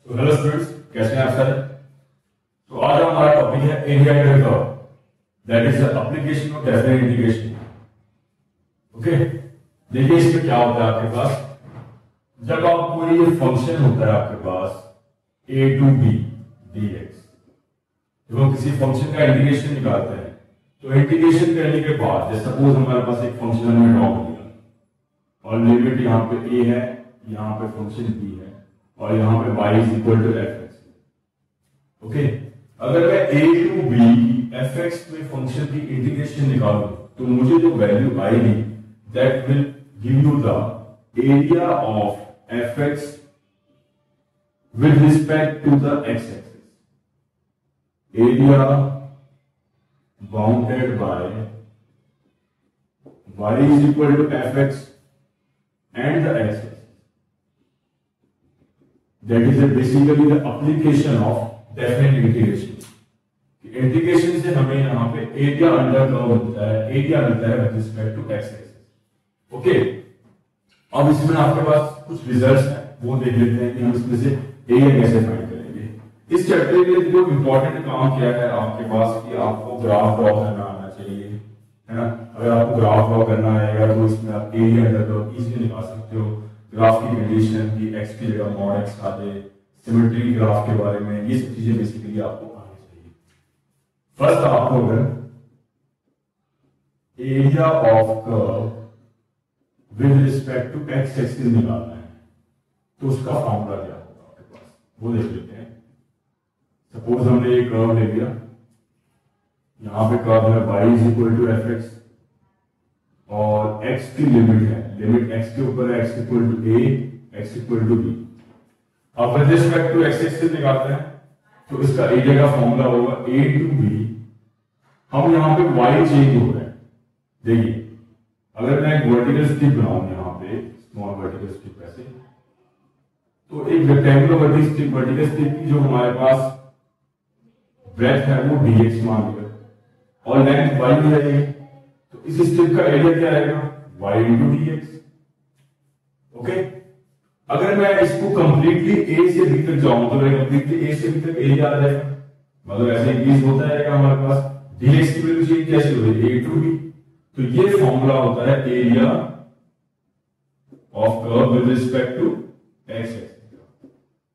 तो hello students, कैसे हैं आप सारे। तो आज हमारा टॉपिक है area under curve, that is the application of definite integration. Okay, देखिए इसमें क्या होता है आपके पास, जब आप कोई ये फंक्शन होता है आपके पास a टू b dx, जब हम किसी फंक्शन का इंटीग्रेशन निकालते हैं तो इंटीग्रेशन करने के बाद जैसे सपोज हमारे पास एक फंक्शन हमें ड्रॉ हो गया और लिमिट यहाँ पे a है, यहाँ पे फंक्शन b है और यहाँ पे y is equal to fx। Okay, अगर मैं a टू b fx में फंक्शन की इंटीग्रेशन निकालूं तो मुझे जो वैल्यू आएगी that will give you the area of fx with respect to the x-axis, area bounded by y is equal to fx and the x-axis. That is basically the application of definite integration. Integration से हमें यहाँ पे area under curve मिलता है, area मिलता है with respect to x-axis। Okay, अब इसमें आपके पास कुछ रिजल्ट्स हैं, वो देख लेते हैं कि हम इसमें से एरिया कैसे फाइंड करेंगे। इस चैप्टर में जो इंपॉर्टेंट काम किया है आपके पास कि आपको ग्राफ ड्रॉ करना आना चाहिए, है ना। अगर आपको ग्राफ ड्रॉ करना आएगा तो इसमें आप एरिया अंडर कर्व इजीली निकाल सकते हो। ग्राफ की कंडीशन की x की जगह मॉड x आ जाए, सिमेट्री ग्राफ के बारे में, ये सब चीजें बेसिकली आपको आनी चाहिए। फर्स्ट आपको अगर area of curve with respect to x axis निकालना है तो उसका फॉर्मूला क्या होगा आपके पास, वो देख लेते हैं। सपोज हमने एक कर्व ले लिया, यहां पे कर्व है y is equal to fx और x की लिमिट है, लिमिट x के ऊपर है, x equal to a, x equal to b। अब with respect to x axis निकालते हैं तो इसका एरिया का फॉर्मूला होगा a टू b। हम यहां पे y चेंज हो रहे हैं। देखिए अगर मैं एक वर्टिकल स्ट्रिप बनाऊं यहां पे, स्मॉल वर्टिकल स्ट्रिप ऐसे, तो एक रेक्टेंगुलर वर्टिकल स्ट्रिप की जो हमारे पास ब्रेथ है वो dx मान लिया और लेंथ y है ये, तो इस स्ट्रिप का एरिया क्या आएगा y इंटू dx। ओके, अगर मैं इसको कंप्लीटली a से b तक जाऊं तो कंप्लीटली a से b तक एरिया आ जाएगा, मतलब ऐसे इंक्रीज होता रहेगा हमारे पास। dx की वैल्यू चेंज कैसे हो रही है a टू b, तो ये फॉर्मूला होता है area of curve with respect to x axis.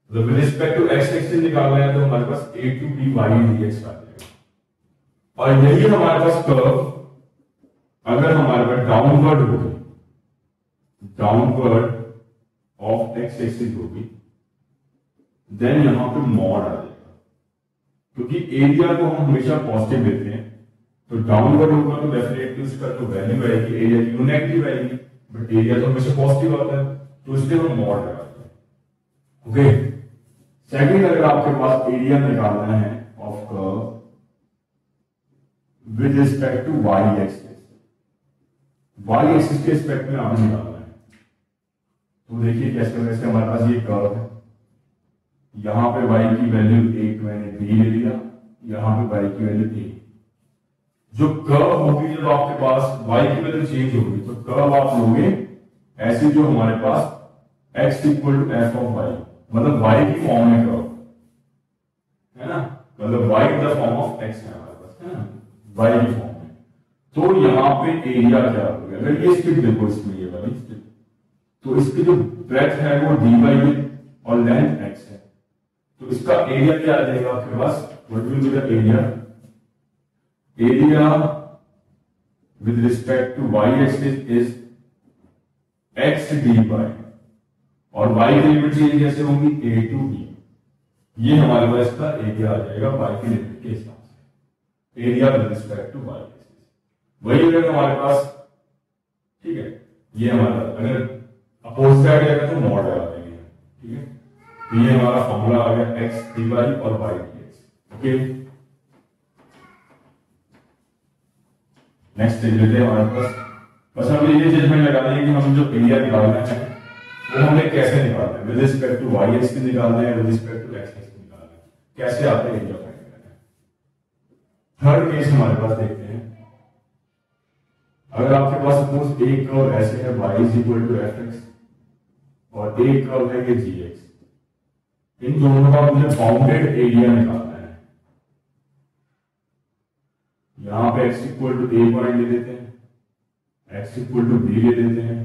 तो with respect to x axis निकालना है तो हमारे पास a to b y dx आ जाएगा। और यही हमारे पास कर्व अगर हमारे पास डाउनवर्ड होगी, डाउनवर्ड ऑफ x एक्सिस होगी, देन यहां पे मॉड आ जाएगा, क्योंकि एरिया को हम हमेशा पॉजिटिव लेते हैं, तो डाउनवर्ड होगा तो डेफिनेटली उसका जो वैल्यू आएगी एरिया की नेगेटिव आएगी, बट एरिया तो हमेशा पॉजिटिव आता है, तो इसलिए हम मॉड लगाते हैं। ओके, सेकंड अगर आपके पास एरिया निकालना है of curve with respect to y axis, y axis के रिस्पेक्ट में आपने निकालना है, तो देखिए कैसे, वैसे हमारे पास ये कर्व है, यहां पे y की वैल्यू एक मैंने b ले लिया, यहां पे y की वैल्यू a। जो कर्व होगी जब आपके पास y की वैल्यू चेंज होगी तो कर्व आप लोगे ऐसे जो हमारे पास x equal to f of y, मतलब y की फॉर्म में कर्व है ना, मतलब y in the form of x है हमारे पास, है ना, y की फॉर्म में। तो यहां पे एरिया क्या होगा, अगर ये स्ट्रिप देखो, इसमें ये वाली स्ट्रिप, तो इसकी जो ब्रेथ है वो dy है और लेंथ x है, तो इसका एरिया क्या आ जाएगा आपके पास, what will be the area, area with respect to y axis is x dy और y की लिमिट चेंज कैसे होगी a टू b। ये हमारे पास इसका एरिया आ जाएगा y की लिमिट के हिसाब से, area with respect to y axis. वही अगर हमारे पास, ठीक है, ये हमारा अगर अपोजिट साइड जाएगा तो मॉड लगा देंगे, ठीक है। तो ये हमारा फॉर्मूला आ गया x dy और y dx। ओके, नेक्स्ट देख लेते हैं हमारे पास, बस हमें ये जजमेंट लगानी है कि हम जो एरिया निकालना है वो हमें कैसे निकालना है, with respect to y axis निकालना है, with respect to x axis निकालना है, कैसे आपने एरिया फाइंड करना है। थर्ड केस हमारे पास देखते हैं, अगर आपके पास सपोज एक कर्व ऐसे है y is equal to fx और एक कर्व है ये gx, इन दोनों का मुझे बाउंडेड एरिया निकालना है। यहां पे x equal to a point ले लेते हैं, x इक्वल टू बी ले लेते हैं,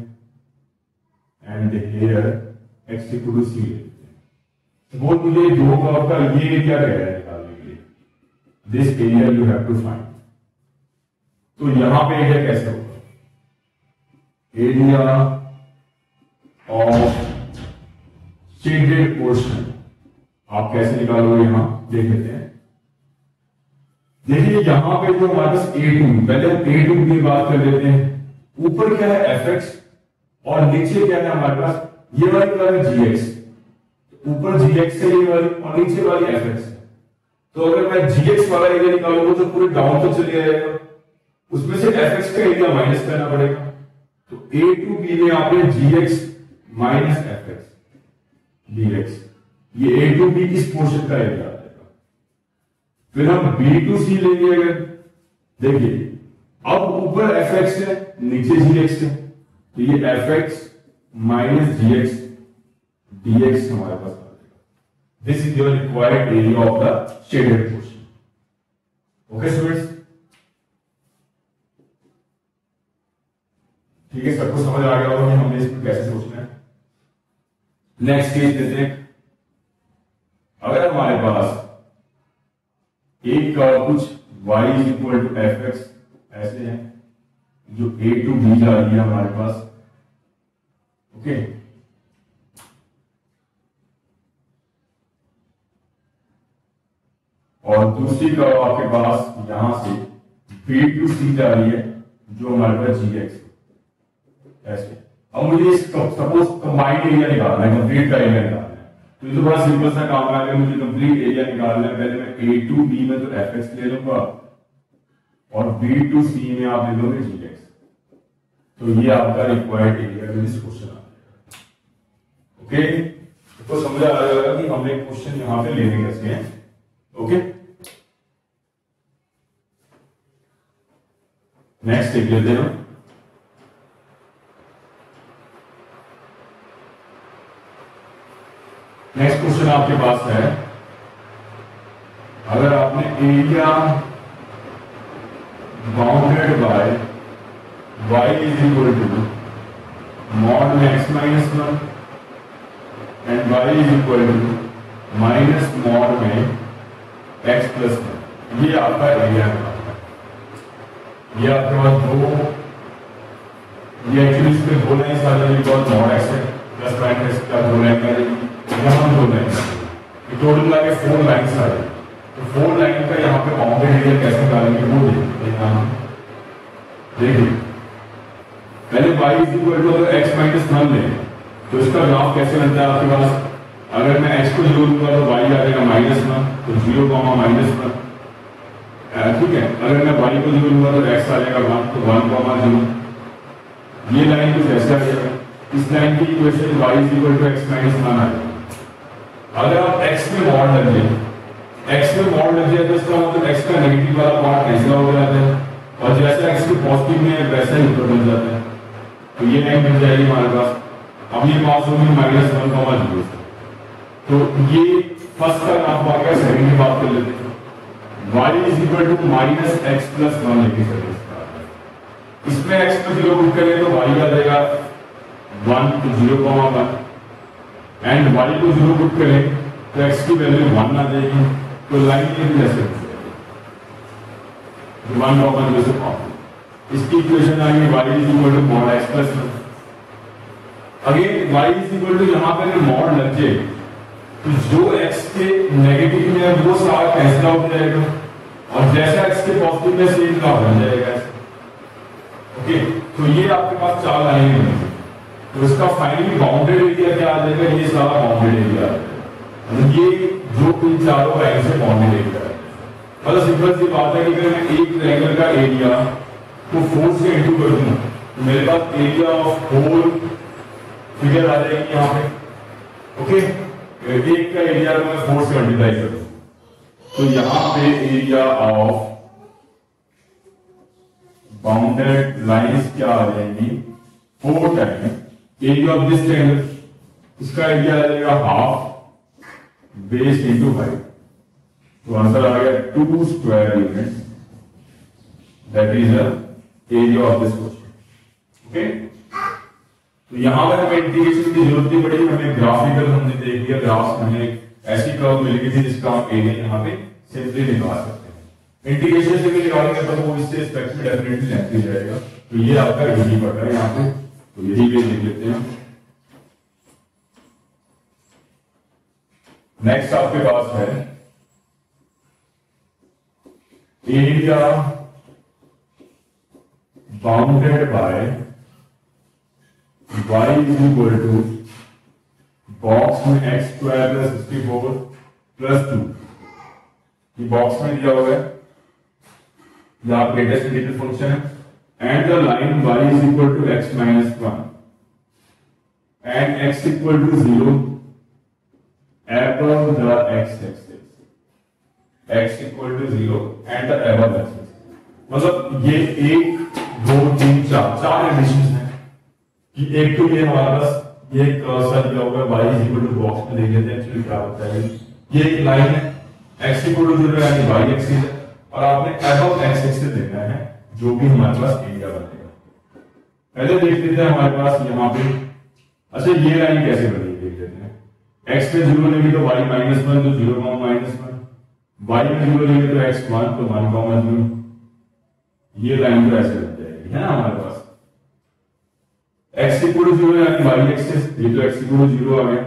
and here x equal to c ले लेते हैं। वो मुझे दो कर्व का ये एरिया कह रहा है निकालने के लिए, this area you have to find. तो यहां पे एरिया कैसे होगा, एरिया ऑफ शेडेड पोर्शन आप कैसे निकालोगे, यहां देख लेते हैं। देखिए यहां पे जो हमारे पास A2, पहले हम A2 की बात कर लेते हैं। ऊपर क्या है fx और नीचे क्या है हमारे पास, ये वाली है gx। ऊपर gx है ये वाली और नीचे वाली fx है। तो अगर मैं gx वाला एरिया निकालूंगा तो पूरे डाउन तो चले जाएगा, उसमें से fx का एरिया माइनस करना पड़ेगा। तो A2B में आपने gx माइनस fx dx, ये A2B इस पोर्शन का एरिया आ जाएगा। फिर हम B2C लेंगे, अगर देखिए अब ऊपर fx है नीचे gx है, तो ये fx माइनस gx dx हमारे पास आ जाएगा। This is your required area of the shaded portion. Okay students, ठीक है, सबको समझ आ गया होगा कि हमने इसमें कैसे सोचना है। नेक्स्ट केस लेते हैं। अगर हमारे पास एक का कुछ y इक्वल टू fx ऐसे है, जो a टू b जा रही है हमारे पास, ओके, और दूसरी का आपके पास यहां से b टू c जा रही है, जो हमारे पास gx ऐसे। अब मुझे सपोज कंबाइंड एरिया निकालना है, कंप्लीट का एरिया निकालना है, तो ये तो बड़ा सिंपल सा काम है। अगर मुझे कंप्लीट एरिया निकालना है, पहले मैं A टू B में तो fx ले लूंगा और B टू C में आप ले लोगे gx। तो ये आपका रिक्वायर्ड एरिया में इस क्वेश्चन आ जाएगा। ओके, तो समझ आ जाएगा कि हमने क्वेश्चन यहां पे लेने कैसे हैं। ओके, नेक्स्ट देख लेते हैं। नेक्स्ट क्वेश्चन आपके पास है, अगर आपने area bounded by y is equal to mod में x minus one and y is equal to minus mod में x प्लस वन, ये आपका एरिया है। ये आपके पास दो, ये एक्चुअली इसमें दो लाइन आ जाएगी, बहुत मॉड x है प्लस माइनस का दो लाइन आ जाएगी, यहां दो लाइन, टोटल मिला के 4 लाइन्स आ जाएगी। तो 4 लाइन का यहाँ पे बाउंडेड एरिया कैसे निकालेंगे वो देखिए। पहले y इज इक्वल टू अगर x माइनस वन ले तो इसका ग्राफ कैसे बनता है आपके पास, अगर मैं x को 0 लूंगा तो y आ जाएगा माइनस वन, तो 0 माइनस वन, ठीक है। अगर मैं y को 0 लूंगा तो x आ जाएगा 1, तो 1 0। ये लाइन कुछ ऐसे आ जाएगा। इस लाइन की equation y is equal to x minus one आ जाएगा। अगर आप x में मॉड लग जाए, x में मॉड लग जाए तो इसका मतलब x का नेगेटिव वाला पार्ट कैंसिल हो जाता है, और जैसा x के पॉजिटिव में है वैसा ही ऊपर बन जाता है। तो ये लाइन बन जाएगी हमारे पास। अब ये पास होगी माइनस 1, 0। तो ये फर्स्ट का ग्राफ आ गया। सेकंड की बात कर लेते हैं, y is equal to minus x plus one लेके चले। इसमें x को 0 पुट करें तो y आ जाएगा 1 to 0, 1 एंड y को 0 पुट करें तो x की वैल्यू 1 आ जाएगी। तो लाइन ये भी ऐसे 1, 0 से कॉपी। इसकी इक्वेशन आएगी y is equal to mod x plus one. Again y is equal to यहाँ पे अगर मॉड लग जाए तो जो x के नेगेटिव में है वो सारा कैंसिल आउट हो जाएगा, और जैसा x के पॉजिटिव में सेम ग्राफ बन जाएगा। ओके, तो ये आपके पास 4 लाइन है। तो इसका फाइनली बाउंडेड एरिया क्या आ जाएगा, ये सारा बाउंडेड एरिया आ जाएगा। ये जो इन चारों लाइन से बाउंडेड एरिया है। मतलब सिंपल सी बात है कि अगर मैं एक ट्रायंगल का एरिया को 4 से इंटू कर दूं तो मेरे पास एरिया ऑफ होल फिगर आ जाएगी यहाँ पे। ओके, एक का एरिया को मैं 4 से मल्टीप्लाई कर दूं तो यहाँ पे एरिया ऑफ बाउंडेड लाइंस क्या आ जाएंगी, 4 time area of this triangle. इसका एरिया आ जाएगा हाफ बेस इंटू हाइट, तो आंसर आ गया 2 square units, that is the area of this question. Okay, तो यहां पर हमें इंटीग्रेशन की जरूरत नहीं पड़ेगी, हमें ग्राफिकल हमने देख लिया, ग्राफ हमें ऐसी कर्व मिल गई थी जिसका हम एरिया यहाँ पे सिंपली निकाल सकते हैं। इंटीग्रेशन से भी निकालेंगे तो वो इससे स्पेक्ट में डेफिनेटली लेंथी जाएगा, तो ये आपका यही पड़ रहा है यहाँ पे, तो यही भी लिख लेते हैं। नेक्स्ट आपके पास है area bounded by y is equal to box में x स्क्वायर प्लस 64 प्लस 2, ये बॉक्स में दिया हुआ है, ये आप ग्रेटेस्ट इंटीग्रल फंक्शन है, and the line y is equal to x minus 1 and x equal to 0 above the x-axis, x equal to 0 and the above x-axis, मतलब ये 1 2 3 4 कंडीशंस हैं कि एक तो ये हमारे पास ये कर्सर दिया हुआ है y इक्वल टू बॉक्स में देख लेते हैं एक्चुअली क्या होता है। ये एक लाइन है x इक्वल टू 0 यानी y एक्सिस है, और आपने above x एक्सिस देखना है जो भी हमारे पास एरिया बनेगा। पहले देख लेते हैं हमारे पास यहाँ पे, अच्छा ये लाइन कैसे बनेगी देख लेते हैं। x पे 0 लेंगे तो y माइनस 1 तो 0 माइनस 1, y में 0 लेंगे तो x 1 तो 1 0, ये लाइन तो ऐसे बन जाएगी है ना हमारे पास। x इक्वल टू 0 यानी y एक्सिस, ये तो x इक्वल टू 0 आ गया।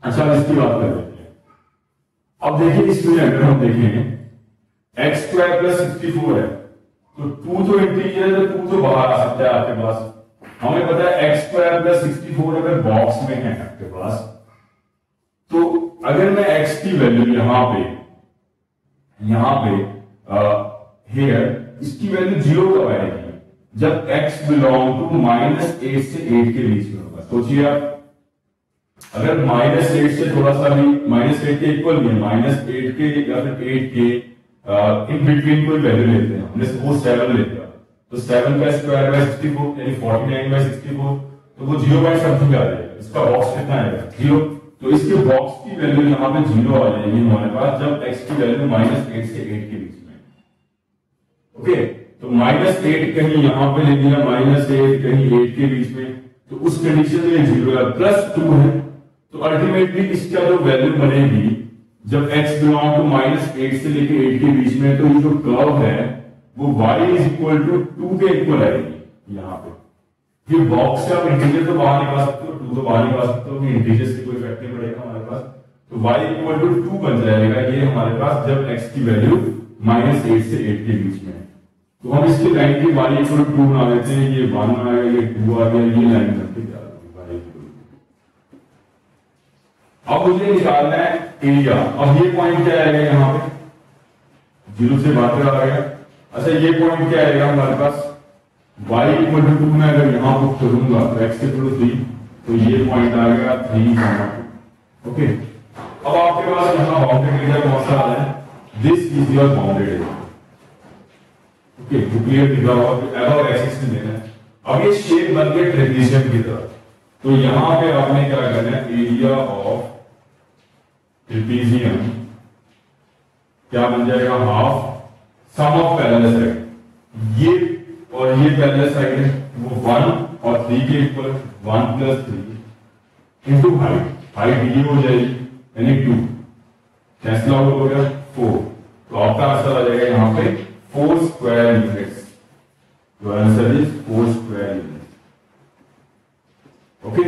अच्छा इसकी बात कर लेते हैं, अब देखिए इसमें अगर हम देखें x स्क्वायर प्लस 64 है तो 2 तो इंटीजर है तो 2 तो बाहर आ सकता है आपके पास। हमें पता है x स्क्वायर प्लस 64 अगर बॉक्स में है आपके पास, तो अगर मैं x की वैल्यू यहां पे हेयर इसकी वैल्यू 0 कब आएगी, जब x बिलोंग टू -8 से 8 के बीच में होगा। सोचिए आप, अगर -8 से थोड़ा सा भी -8 के इक्वल भी है, -8 के या फिर 8 के इन बिटवीन कोई वैल्यू लेते हैं, हमने सपोज 7 लेते हैं, तो 7 का स्क्वायर बाय 64 यानी 49 बाय 64, तो वो 0 बाय समथिंग आ जाएगा। इसका बॉक्स कितना आएगा 0, तो इसके बॉक्स की वैल्यू यहां पे 0 आ जाएगी हमारे पास जब x की वैल्यू -8 से 8 के बीच में। ओके, तो -8 कहीं यहां पे ले दिया, -8 कहीं 8 के बीच में, तो उस कंडीशन में 0 है, +2 है, तो अल्टीमेटली इसका जो वैल्यू बनेगी जब x बिलोंग टू -8 से लेके 8 के बीच में, तो ये जो कर्व है वो y इज इक्वल टू 2 के इक्वल आएगी यहाँ पे। ये बॉक्स से आप इंटीजर तो बाहर निकाल सकते हो, 2 तो बाहर निकाल सकते हो, इंटीजर से कोई इफेक्ट नहीं पड़ेगा हमारे पास, तो y इक्वल टू 2 बन जाएगा ये हमारे पास जब x की वैल्यू -8 से 8 के बीच में। तो हम इसकी लाइन की y इक्वल टू 2 बना देते हैं, ये 1 आ गया, ये 2 आ गया, ये लाइन बनती जा रही है। अब मुझे निकालना है एरिया। अब ये पॉइंट क्या आएगा यहाँ पे, 0 से बाहर आ गया। अच्छा ये पॉइंट क्या आएगा हमारे पास, y इक्वल टू 2 में अगर यहां पुट करूंगा तो x इक्वल टू 3, तो ये पॉइंट आ गया 3, ओके। अब आपके पास यहां बाउंडेड एरिया कौन सा आ रहा है, this is your bounded area. Okay, तो क्लियर दिख रहा होगा, अबव एक्सिस में लेना है। अब ये शेप बन गया ट्रेपेजियम की तरह, तो यहां पे आपने क्या करना है, एरिया ऑफ ट्रेपेजियम क्या बन जाएगा, half sum of parallel side. ये और ये पैरेलल साइड है वो 1 और 3 के इक्वल, 1 + 3 इंटू हाइट ये हो जाएगी यानी 2, कैंसिल आउट हो गया 4, तो आपका आंसर आ जाएगा यहाँ पे 4 स्क्वायर यूनिट्स। जो answer is 4 square units. Okay,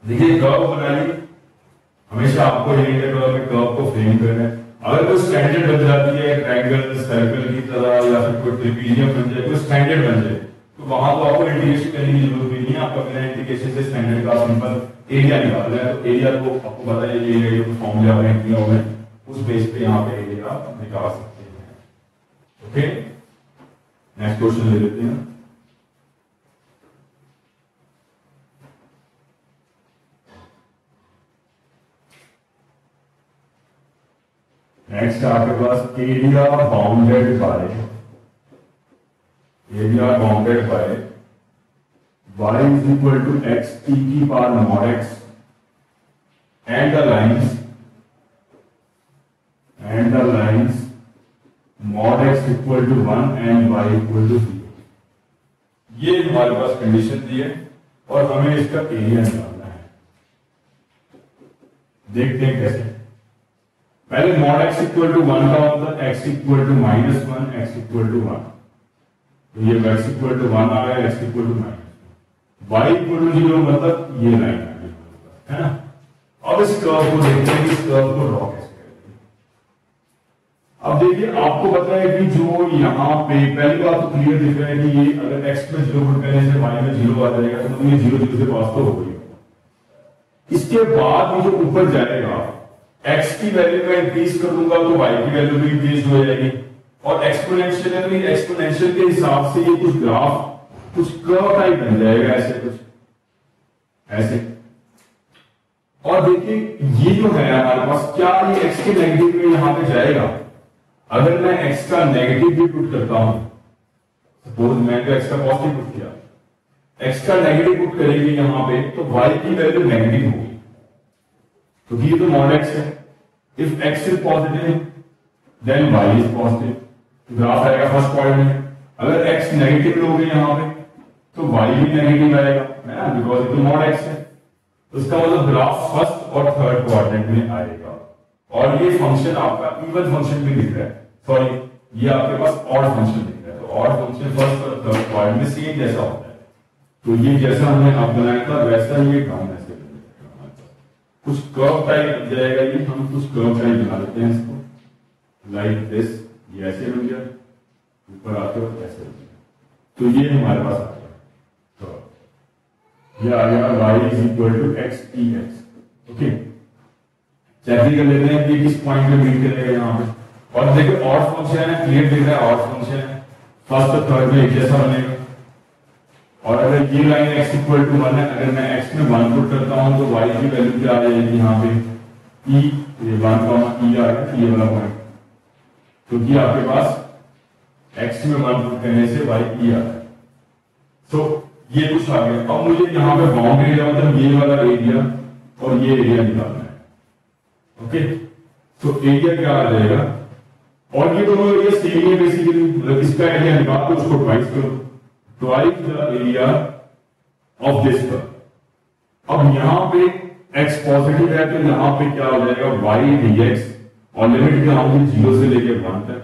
देखिए कर्व बनाइए, हमेशा आपको कर्व को फ्रेम करना है। अगर कोई स्टैंडर्ड बन जाती है ट्रायंगल सर्कल की तरह या फिर कोई ट्रेपेजियम बन जाए, कोई स्टैंडर्ड बन जाए, तो वहां तो आपको इंटीग्रेशन करने की जरूरत नहीं है, आपका बिना इंटीग्रेशन से स्टैंडर्ड का सिंपल एरिया निकालना है। तो एरिया को आपको पता है ये एरिया को फॉर्मूला में किया हुआ है, उस बेस पे यहाँ पे एरिया आप निकाल सकते हैं। ओके, नेक्स्ट क्वेश्चन ले लेते हैं। नेक्स्ट आपके पास area bounded by y is equal to x t की power mod x and the lines and the lines mod x equal to 1 and y equal to 0। ये हमारे पास कंडीशन दी है और हमें इसका एरिया निकालना है। देखते हैं कैसे। पहले mod x इक्वल टू 1 का मतलब x equal to -1 x equal to 1, तो ये x इक्वल टू 1 आ गया, x equal to -1, y equal to 0 मतलब ये लाइन आ गई, है ना। अब इस कर्व को देखते हैं कि इस कर्व को ड्रॉ कैसे करेंगे। अब देखिए आपको पता है कि जो यहाँ पे पहली बात तो क्लियर दिख रहा है कि ये अगर x में 0 पुट करने से y में 0 आ जाएगा तो ये 0 0 से पास तो हो गई। इसके बाद ये जो ऊपर जाएगा x की वैल्यू में इंक्रीज कर दूंगा तो y की वैल्यू भी इंक्रीज हो जाएगी और एक्सपोनेंशियल के हिसाब से ये कुछ ग्राफ कुछ कर्व टाइप बन जाएगा, ऐसे कुछ ऐसे। और देखिए ये जो है हमारे पास, क्या ये x के नेगेटिव में यहां पे जाएगा? अगर मैं x का नेगेटिव भी पुट करता हूं, सपोज मैं तो x का पॉजिटिव पुट किया, x का नेगेटिव पुट करेंगे यहां पे तो y की वैल्यू नेगेटिव होगी, तो ये तो mod x है। If x is positive then y is positive, graph आएगा फर्स्ट पॉइंट में। अगर x नेगेटिव लोगे यहां पे तो y भी नेगेटिव आएगा, है ना, बिकॉज ये तो mod x है। तो इसका मतलब ग्राफ फर्स्ट और थर्ड क्वाड्रेंट में आएगा और ये फंक्शन आपका इवन फंक्शन भी दिख रहा है, सॉरी ये आपके पास ऑड फंक्शन दिख रहा है। तो ऑड फंक्शन फर्स्ट और थर्ड क्वाड्रेंट में सेम जैसा होता है। तो ये जैसा हमने अब बनाया था वैसा ही काम ऐसे कुछ कर्व टाइप बन जाएगा। ये हम कुछ कर्व टाइप बना लेते हैं इसको, लाइक दिस, ये ऐसे बन गया, ऊपर आते वक्त ऐसे बन गया, तो ये हमारे पास आ गया। तो ये आ गया y is equal to x e x। Okay, check कर लेते हैं कि किस पॉइंट पे मीट करेगा यहाँ पे। और देखिए ऑड फंक्शन है, क्लियर दिख रहा है, ऑड फंक्शन है, फर्स्ट और थर्ड में एक जैसा बनेगा। और अगर ये लाइन x इक्वल टू 1 है, अगर मैं x में 1 पुट करता हूं तो y की वैल्यू क्या आ जाएगी यहाँ पे e, ये 1 e आ गया, ये वाला पॉइंट, क्योंकि आपके पास x में 1 पुट करने से y e आ रहा है। तो ये कुछ आ गया। अब मुझे यहाँ पे बाउंड्री एरिया मतलब ये वाला एरिया और ये एरिया निकालना है। ओके, तो एरिया क्या आ जाएगा, और ये दोनों एरिया सेम है बेसिकली, मतलब इसका एरिया निकाल दो, उसको ट्वाइस करो, twice the area of this curve. अब यहां पे x पॉजिटिव है तो यहां पे क्या हो जाएगा y dx, और लिमिट क्या होगी 0 से लेके 1 तक,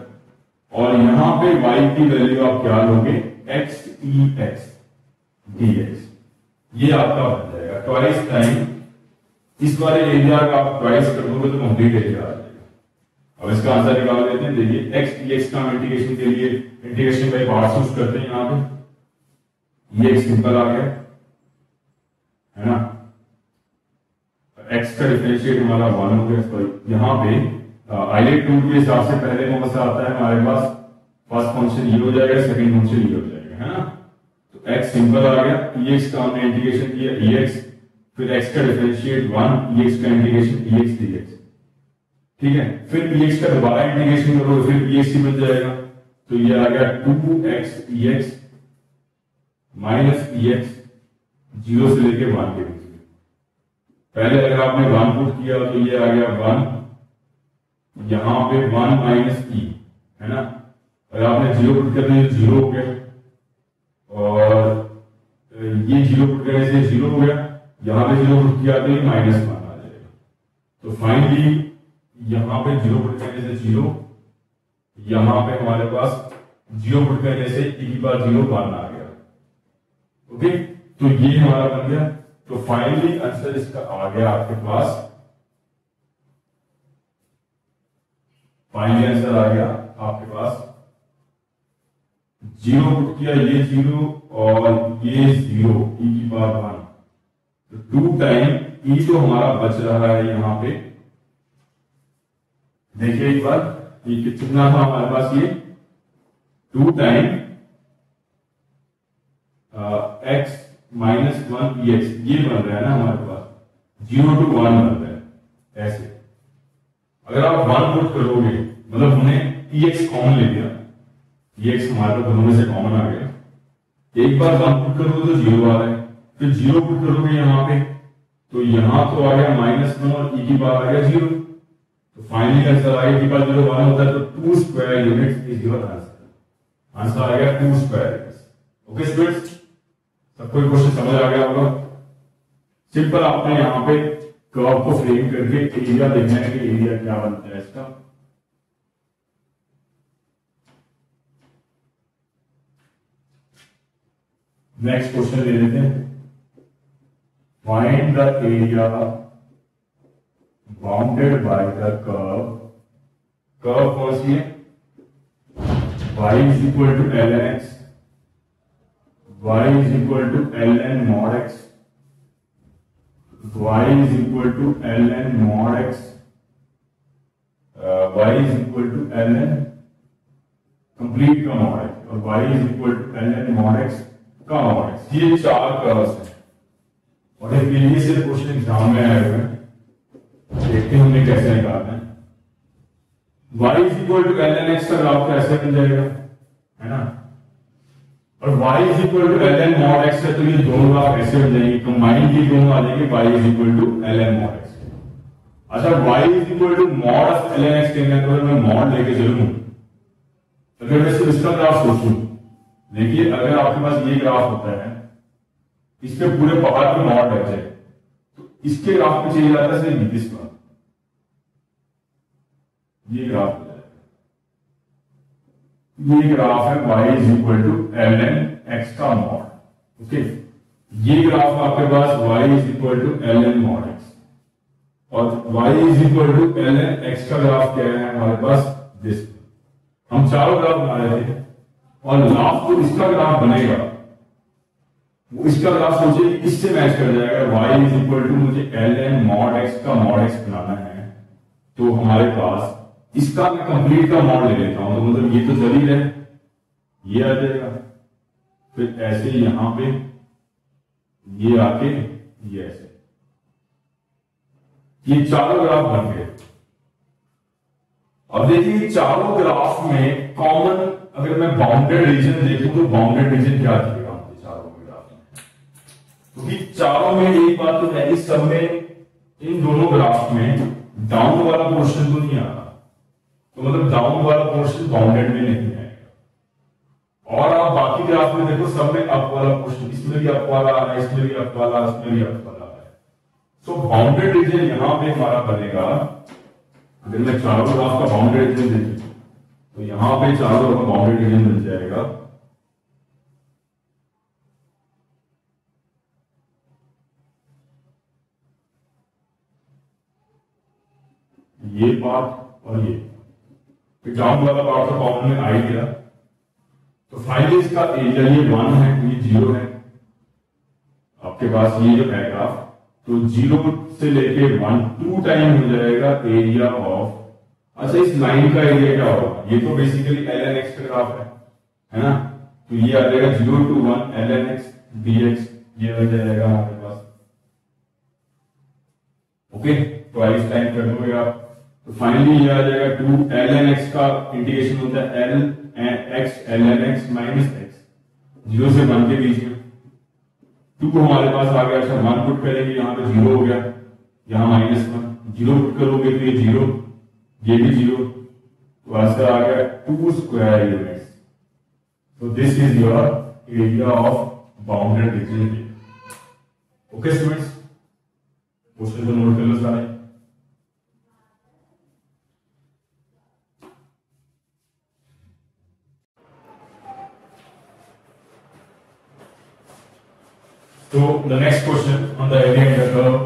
और यहां पे y की वैल्यू आप क्या लोगे x e x dx। ये आपका बन जाएगा ट्वाइस टाइम, इस वाले एरिया का आप ट्वाइस कर दोगे तो कंप्लीट एरिया आ जाएगा। अब इसका आंसर निकाल लेते हैं। देखिए x dx का इंटीग्रेशन के लिए इंटीग्रेशन बाय पार्ट्स यूज करते हैं। यहां पे ये एक सिंपल आ गया, है ना, x का डिफरेंशिएट हमारा 1 हो गया। सॉरी यहाँ पे आइलेट रूल के हिसाब से पहले कौन सा आता है हमारे पास, फर्स्ट फंक्शन ये हो जाएगा, सेकंड फंक्शन ये हो जाएगा, है ना। तो x सिंपल आ गया, ex का हमने इंटीग्रेशन किया ex, फिर x का डिफरेंशिएट 1, ex का इंटीग्रेशन ex dx, ठीक है। फिर ex का दोबारा इंटीग्रेशन करो, फिर ex ही बन जाएगा, तो ये आ गया 2x ex माइनस ex 0 से लेके 1 के बीच में। पहले अगर आपने 1 पुट किया तो ये आ गया 1, यहां पे 1 माइनस e, है ना। अगर आपने 0 पुट कर दिया तो 0 हो गया, और ये 0 पुट करने से 0 हो गया, यहां पे 0 पुट किया तो ये -1 आ जाएगा। तो फाइनली यहां पे 0 पुट करने से 0, यहां पे हमारे पास 0 पुट करने से e की पावर 0 1 आ गया। ओके, तो ये हमारा बन गया। तो फाइनली आंसर इसका आ गया आपके पास, फाइनली आंसर आ गया आपके पास 0 पुट किया, ये 0 और ये 0 e की पावर 1, तो 2 टाइम e तो हमारा बच रहा है यहां पे। देखिए एक बार ये कितना था हमारे पास, ये 2 टाइम x माइनस 1 ex, ये बन रहा है ना हमारे पास, 0 to 1 बन रहा है ऐसे। अगर आप 1 पुट करोगे मतलब हमने ex कॉमन ले लिया, ex हमारे पास दोनों में से कॉमन आ गया, एक बार 1 पुट करोगे तो 0 आ रहा है, फिर 0 पुट करोगे यहां पे तो यहां तो आ गया -1 और e की पावर आ गया 0, तो फाइनली आंसर आएगा कि 1 होता है तो 2 square units is your answer. Answer आ गया 2 स्क्वायर यूनिट्स। ओके स्टूडेंट्स, सबको ये क्वेश्चन समझ आ गया होगा। सिंपल आपने यहाँ पे कर्व को फ्रेम करके एरिया देखना है कि एरिया क्या बनता है इसका। नेक्स्ट क्वेश्चन ले लेते हैं। Find the area bounded by the curve. Curve कौन सी है? y is equal to ln x, y is equal to ln mod x, y is equal to ln mod x, y is equal to ln complete का mod x और y is equal to ln mod x का mod x। ये चार curves हैं और एक previous year question exam में आए हुए हैं। देखते हैं हमने कैसे निकालना है। y is equal to ln x का ग्राफ कैसे बन जाएगा, है ना? और y is equal to ln mod x है तो ये दोनों ग्राफ ऐसे बन जाएंगे, कंबाइंड ये दोनों आ जाएंगे y is equal to ln mod x। अच्छा, y is equal to mod of ln x कहना तो मैं mod लेके चलूं, अगर मैं सिर्फ इसका ग्राफ सोचूं, देखिए अगर आपके पास ये ग्राफ होता है, इस पे पूरे पहाड़ पे mod लग जाए तो इसके ग्राफ पे चाहिए जाता है सिर्फ इसका, ये ग्राफ हो जाएगा। ये ग्राफ है y is equal to ln x का mod। ओके, ये ग्राफ आपके पास y is equal to ln mod x और y is equal to ln x का ग्राफ क्या है हमारे पास दिस। हम चारों ग्राफ बना रहे थे और लास्ट जो इसका ग्राफ बनेगा वो इसका ग्राफ सोचिए इससे मैच कर जाएगा। y is equal to मुझे ln mod x का mod x बनाना है तो हमारे पास इसका मैं कंप्लीट का मॉड ले लेता हूं तो मतलब ये तो चल ही रहे, ये आ जाएगा, फिर ऐसे यहां पे ये आके ये ऐसे, ये चारों ग्राफ बन गए। अब देखिए चारों ग्राफ में कॉमन अगर मैं बाउंडेड रीजन देखूं तो बाउंडेड रीजन क्या दिखेगा मुझे चारों के ग्राफ में? क्योंकि चारों में एक बात तो है, इस सब में इन दोनों ग्राफ में डाउन वाला पोर्शन तो नहीं आ रहा, तो मतलब डाउन वाला पोर्शन बाउंडेड में नहीं आएगा। और आप बाकी ग्राफ में देखो सब में अप वाला पोर्शन, इसमें भी अप वाला आ रहा है, इसमें भी अप वाला, इसमें भी अप वाला है। सो बाउंडेड रीजन यहां पे हमारा बनेगा। अगर मैं चारों ग्राफ का बाउंडेड रीजन देखूं तो यहां पे चारों का बाउंडेड रीजन मिल जाएगा। ये पार्ट और ये डाउन वाला पार्ट तो कॉमन में आ ही गया। तो फाइनली इसका एरिया ये 1 है, ये 0 है आपके पास ये जो है ग्राफ, तो 0 से लेके 1 2 टाइम हो जाएगा एरिया ऑफ। अच्छा, इस लाइन का एरिया क्या होगा? ये तो बेसिकली ln x का ग्राफ है ना? तो ये आ जाएगा 0 to 1 ln x dx, ये हो जाएगा हमारे पास। ओके, तो इस टाइम कर दोगे आप तो फाइनली ये आ जाएगा 2 ln x का इंटीग्रेशन होता है l x ln x minus x, 0 से 1 के बीच में 2 हमारे पास आ गया। अच्छा, 1 पुट करेंगे यहाँ पे 0 हो गया, यहाँ -1, 0 पुट करोगे तो ये 0, ये भी 0, तो आंसर आ गया 2 स्क्वायर यूनिट्स। तो this is your area of bounded reason. Okay students, question को नोट कर लो सारे। So the next question on the area under curve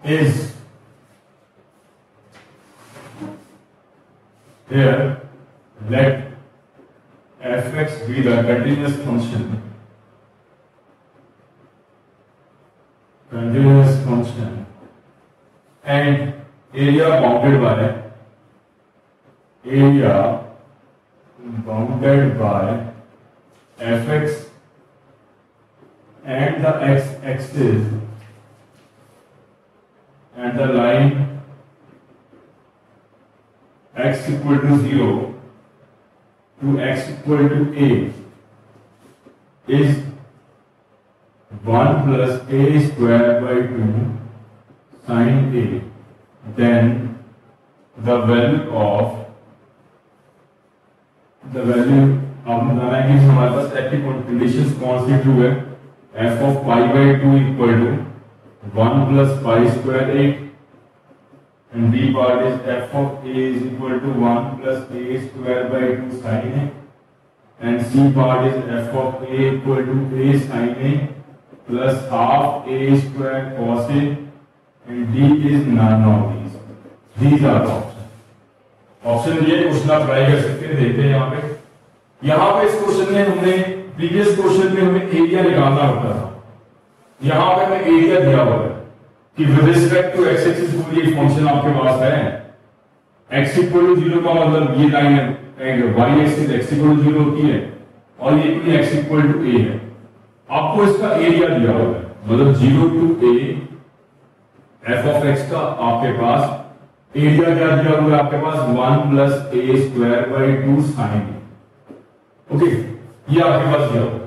is here, let fx be the continuous function and area bounded by fx and the x-axis and the line x equal to 0 to x equal to a is 1 plus a square by 2 sin a, then the value आपने बताना है कि हमारे पास active conditions कौन सी true है, F of pi by two equal to 1 plus pi square 8 and b part is f of a is equal to 1 plus a square by 2 sin a and c part is f of a equal to a sin a plus half a square cos a and d is none of these. These are the options. Option ये question आप try कर सकते हैं, देखते हैं यहाँ पे इस क्वेश्चन में हमने प्रीवियस क्वेश्चन में हमें एरिया निकालना होता था, यहाँ पे हमें एरिया दिया हुआ है कि with respect to x axis कोई एक फंक्शन आपके पास है, x इक्वल टू 0 का मतलब ये लाइन है y axis x equal to 0 होती है और ये कोई x इक्वल टू a है, आपको इसका एरिया दिया हुआ है, मतलब 0 to a f of x का आपके पास एरिया क्या दिया हुआ है, आपके पास 1 plus a square by 2 sine a। Okay, ये आपके पास दिया हुआ है,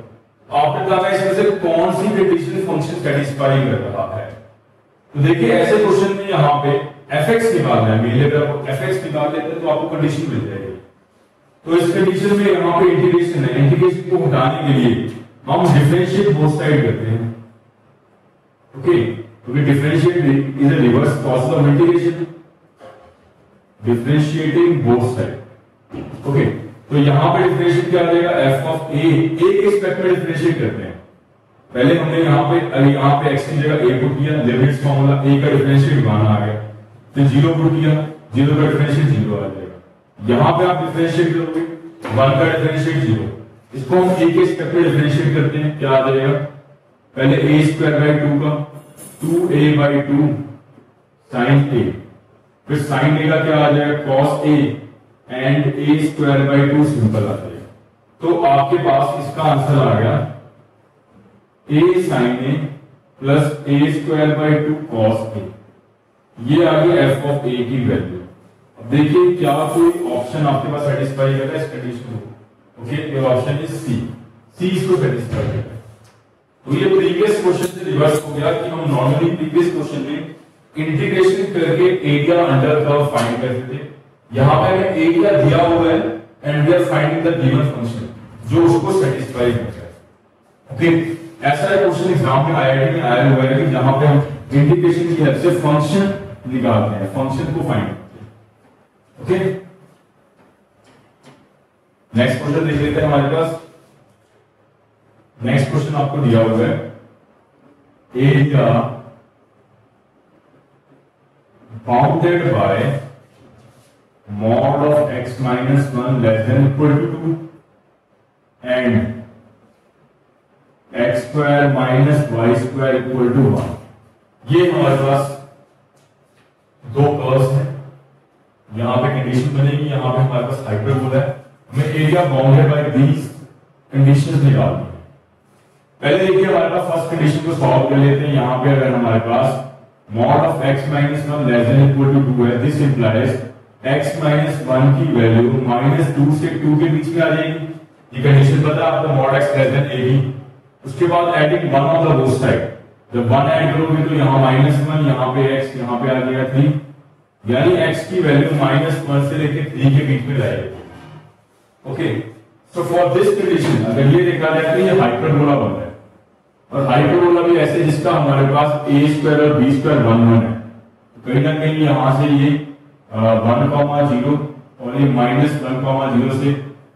आपने बताना है इसमें से कौन सी कंडीशन फंक्शन सेटिस्फाई कर रहा है। तो देखिए ऐसे क्वेश्चन में यहाँ पे fx निकालना है, मेरे अगर आप fx निकाल लेते हैं तो आपको कंडीशन मिल जाएगी। तो इस कंडीशन में यहाँ पे इंटीग्रेशन है, इंटीग्रेशन को हटाने के लिए हम डिफरेंशिएट बोथ साइड करते हैं। ओके, क्योंकि differentiate is a reverse process of integration, differentiating both side. Okay, तो यहाँ पे डिफरेंशिएट क्या आ जाएगा, f ऑफ a के रिस्पेक्ट में डिफरेंशिएट करते हैं। पहले हमने यहाँ पे x की जगह a पुट किया, लिमिट्स फॉर्मूला a का डिफरेंशिएट 1 आ गया, फिर 0 पुट किया, 0 का डिफरेंशिएट 0 आ जाएगा। यहाँ पे आप डिफरेंशिएट करोगे 1 का डिफरेंशिएट 0, इसको हम a के रिस्पेक्ट में डिफरेंशिएट करते हैं, क्या आ जाएगा, पहले a स्क्वायर बाई 2 का 2a बाई 2 साइन a, फिर साइन a का क्या आ जाएगा cos a and a square by 2 simple आ जाएगा। तो आपके पास इसका आंसर आ गया a sin a plus a square by 2 cos a, ये आ गई f ऑफ a की वैल्यू। अब देखिए क्या कोई ऑप्शन आपके पास सेटिस्फाई कर रहा है इस कंडीशन को। ओके, ये ऑप्शन इज सी इसको सेटिस्फाई कर रहा है। तो ये प्रीवियस क्वेश्चन से रिवर्स हो गया कि हम नॉर्मली प्रीवियस क्वेश्चन में इंटीग्रेशन करके एरिया अंडर कर्व फाइंड करते थे, यहाँ पे हमें एरिया दिया हुआ है and we are finding the given function जो उसको सेटिस्फाई करता है। ओके, ऐसा एक क्वेश्चन एग्जाम में आईआईटी में आया हुआ है कि जहां पे हम इंटीग्रेशन की हेल्प से फंक्शन निकालते हैं, फंक्शन को फाइंड करते हैं। ओके, नेक्स्ट क्वेश्चन देख लेते हैं हमारे पास। नेक्स्ट क्वेश्चन आपको दिया हुआ है, area bounded bye mod of x minus 1 less than equal to 2 and x square minus y square equal to 1। ये हमारे पास दो कर्व्स हैं, यहां पे कंडीशन बनेगी, यहां पे हमारे पास हाइपरबोला है, हमें area bounded bye these conditions निकालनी है। पहले देखिए हमारे पास फर्स्ट कंडीशन को सॉल्व कर लेते हैं। यहां पे अगर हमारे पास mod of x minus 1 less than equal to 2 है, दिस इंप्लाइज x minus 1 की वैल्यू -2 से 2 के बीच में आ जाएगी। ये कंडीशन पता है आपको, mod x less than a की। उसके बाद adding 1 on the both side, जब 1 ऐड करोगे तो यहाँ -1, यहाँ पे x, यहाँ पे आ जाएगा 3, यानी x की वैल्यू -1 से लेकर 3 के बीच में जाएगी। Okay, so for this condition अगर ये देखा जाए तो ये हाइपरबोला बन रहा है, और हाइपरबोला भी ऐसे जिसका हमारे पास a स्क्वायर और b स्क्वायर 1 1 है, तो कहीं ना कहीं यहां से ये 1,0 और ये -1,0 से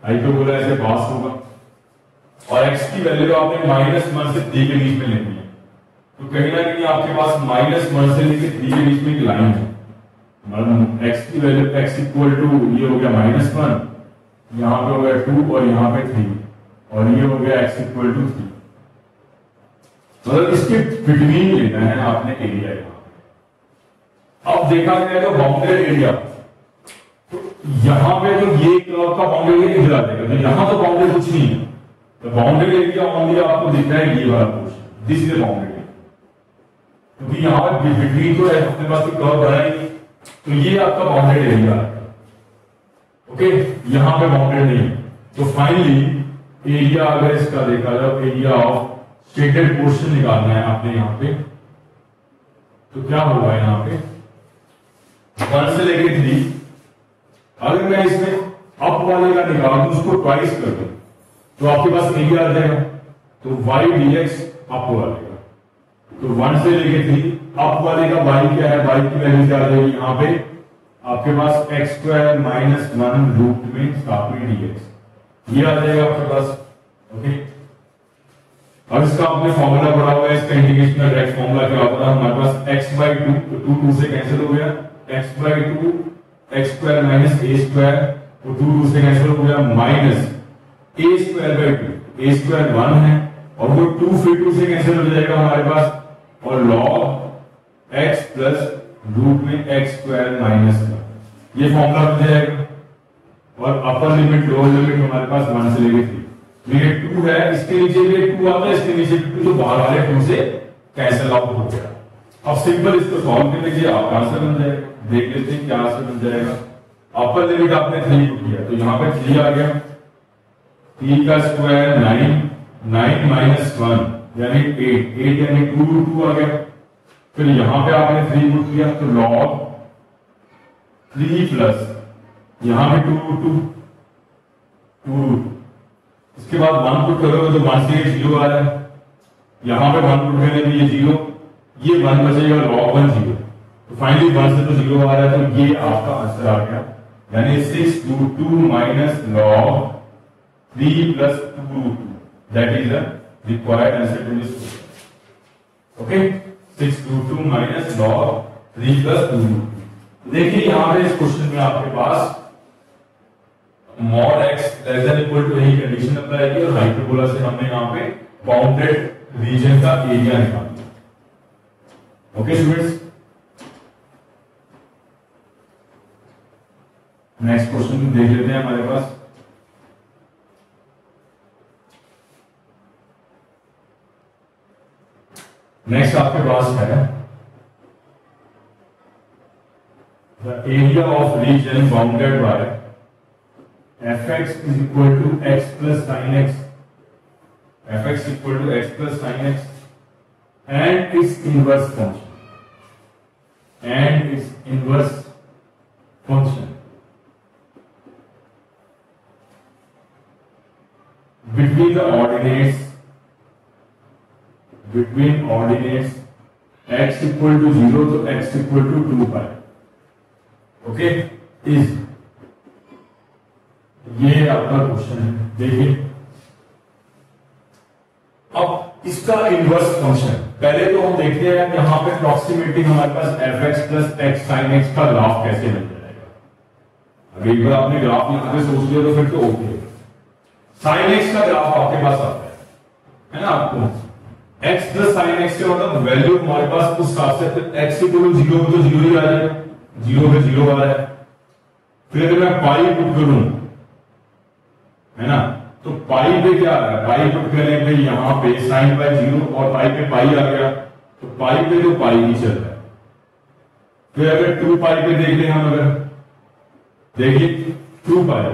हाइपरबोला ऐसे पास होगा, और x की वैल्यू आपने -1 से 3 के बीच में लेनी है, तो कहीं ना कहीं आपके पास -1 से लेकर 3 के बीच में एक लाइन है, मतलब x की वैल्यू x इक्वल टू ये हो गया -1, यहाँ पे हो गया 2 और यहाँ पे 3, और ये हो गया x इक्वल टू 3। मतलब इसके बिटवीन लेना है आपने एरिया। अब देखा जाएगा बाउंड्री एरिया, तो यहां पे जो ये कर्व का बाउंड्री एरिया इधर आ जाएगा, तो यहां तो बाउंड्री कुछ नहीं है, तो बाउंड्री एरिया ओनली आपको दिख रहा है ये वाला portion, this is the boundary area, क्योंकि यहां पर बिटवीन को अपने पास कर्व बनाएंगे, तो ये आपका बाउंड्री एरिया है। ओके, यहां पे बाउंड्री नहीं है, तो फाइनली एरिया अगर इसका देखा जाए, एरिया ऑफ शेडेड पोर्शन निकालना है आपने यहां पे, तो क्या होगा यहाँ पे 1 से लेके 3 अगर मैं इसमें अप वाले का निकाल दूं, उसको ट्वाइस कर दूं, तो आपके पास एरिया आ जाएगा। तो y dx अप वाले का, तो 1 से लेके 3 अप वाले का y क्या है, y की वैल्यू क्या आ जाएगी यहाँ पे आपके पास x स्क्वायर माइनस 1 रूट में साथ में dx, ये आ जाएगा आपके पास। ओके, अब इसका आपने फॉर्मूला पढ़ा हुआ है, इसका इंटीग्रेशन का डायरेक्ट फॉर्मूला क्या होता है हमारे पास, x बाई 2, तो 2 से कैंसिल हो गया, x by 2 x square minus a square, वो 2 से कैंसिल हो गया, minus a square by 2, a square 1 है और वो 2 फिर 2 से कैंसिल हो जाएगा हमारे पास, और log x प्लस रूट में x स्क्वायर माइनस 1, ये फॉर्मूला बन जाएगा। और अपर लिमिट लोअर लिमिट हमारे पास 1 से लेके 3, ये 2 है, इसके नीचे भी 2 आता है, इसके नीचे भी 2, तो बाहर वाले 2 से कैंसिल आउट हो गया। अब सिंपल इसको सॉल्व करने के लिए आपका आंसर बन जाएगा, देख लेते हैं क्या आंसर बन जाएगा। अपर लिमिट आपने 3 पुट किया, तो यहाँ पे 3 आ गया, 3 का स्क्वायर 9, 9 माइनस 1 यानी 8, 8 यानी 2 रूट 2 आ गया। फिर यहाँ पे आपने 3 पुट किया, तो log 3 प्लस यहाँ पे 2 रूट 2, 2 रूट, इसके बाद 1 पुट करोगे तो 1 से 0 आ रहा है, यहाँ पे 1 पुट करने में ये 0, ये 1 बचेगा, log 1 0, तो फाइनली 1 से तो 0 आ रहा है, तो ये आपका आंसर आ गया, यानी 6 root 2 minus log 3 plus 2 root 2, that is the required answer to this question. Okay, 6 root 2 minus log 3 plus 2 root 2। देखिए यहाँ पे इस क्वेश्चन में आपके पास mod x less than equal to यही कंडीशन अप्लाई की, और हाइपरबोला से हमने यहाँ पे बाउंडेड रीजन का एरिया निकाल दिया। ओके स्टूडेंट्स, नेक्स्ट क्वेश्चन देख लेते हैं हमारे पास। नेक्स्ट आपके पास है the area of reason bounded by fx is equal to x plus sin x, fx equal to x plus sin x and its inverse function, and its inverse function between the ordinates, between ordinates x equal to 0 to x equal to 2 pi, okay, is, ये आपका question है। देखिए अब इसका inverse function पहले तो हम देखते हैं यहां पे प्रॉक्सिमिटी हमारे पास fx plus x sin x का ग्राफ कैसे बन जाएगा। अगर एक बार आपने ग्राफ लिख के सोच लिया तो फिर तो ओके। sin x का ग्राफ आपके पास आता है ना, आपको x प्लस sin x के मतलब वैल्यू हमारे पास उस हिसाब से x इक्वल टू 0 तो 0 ही आ जाएगा, 0 पे 0 आ रहा है। फिर अगर मैं पाई पुट करूं है ना, तो पाई पे क्या आ रहा है, पाई पुट करने पे यहाँ पे साइन बाय 0 और पाई पे पाई आ गया, तो पाई पे तो पाई ही चल रहा है। फिर अगर 2 पाई पे देख लें हम, अगर देखिए 2 पाई,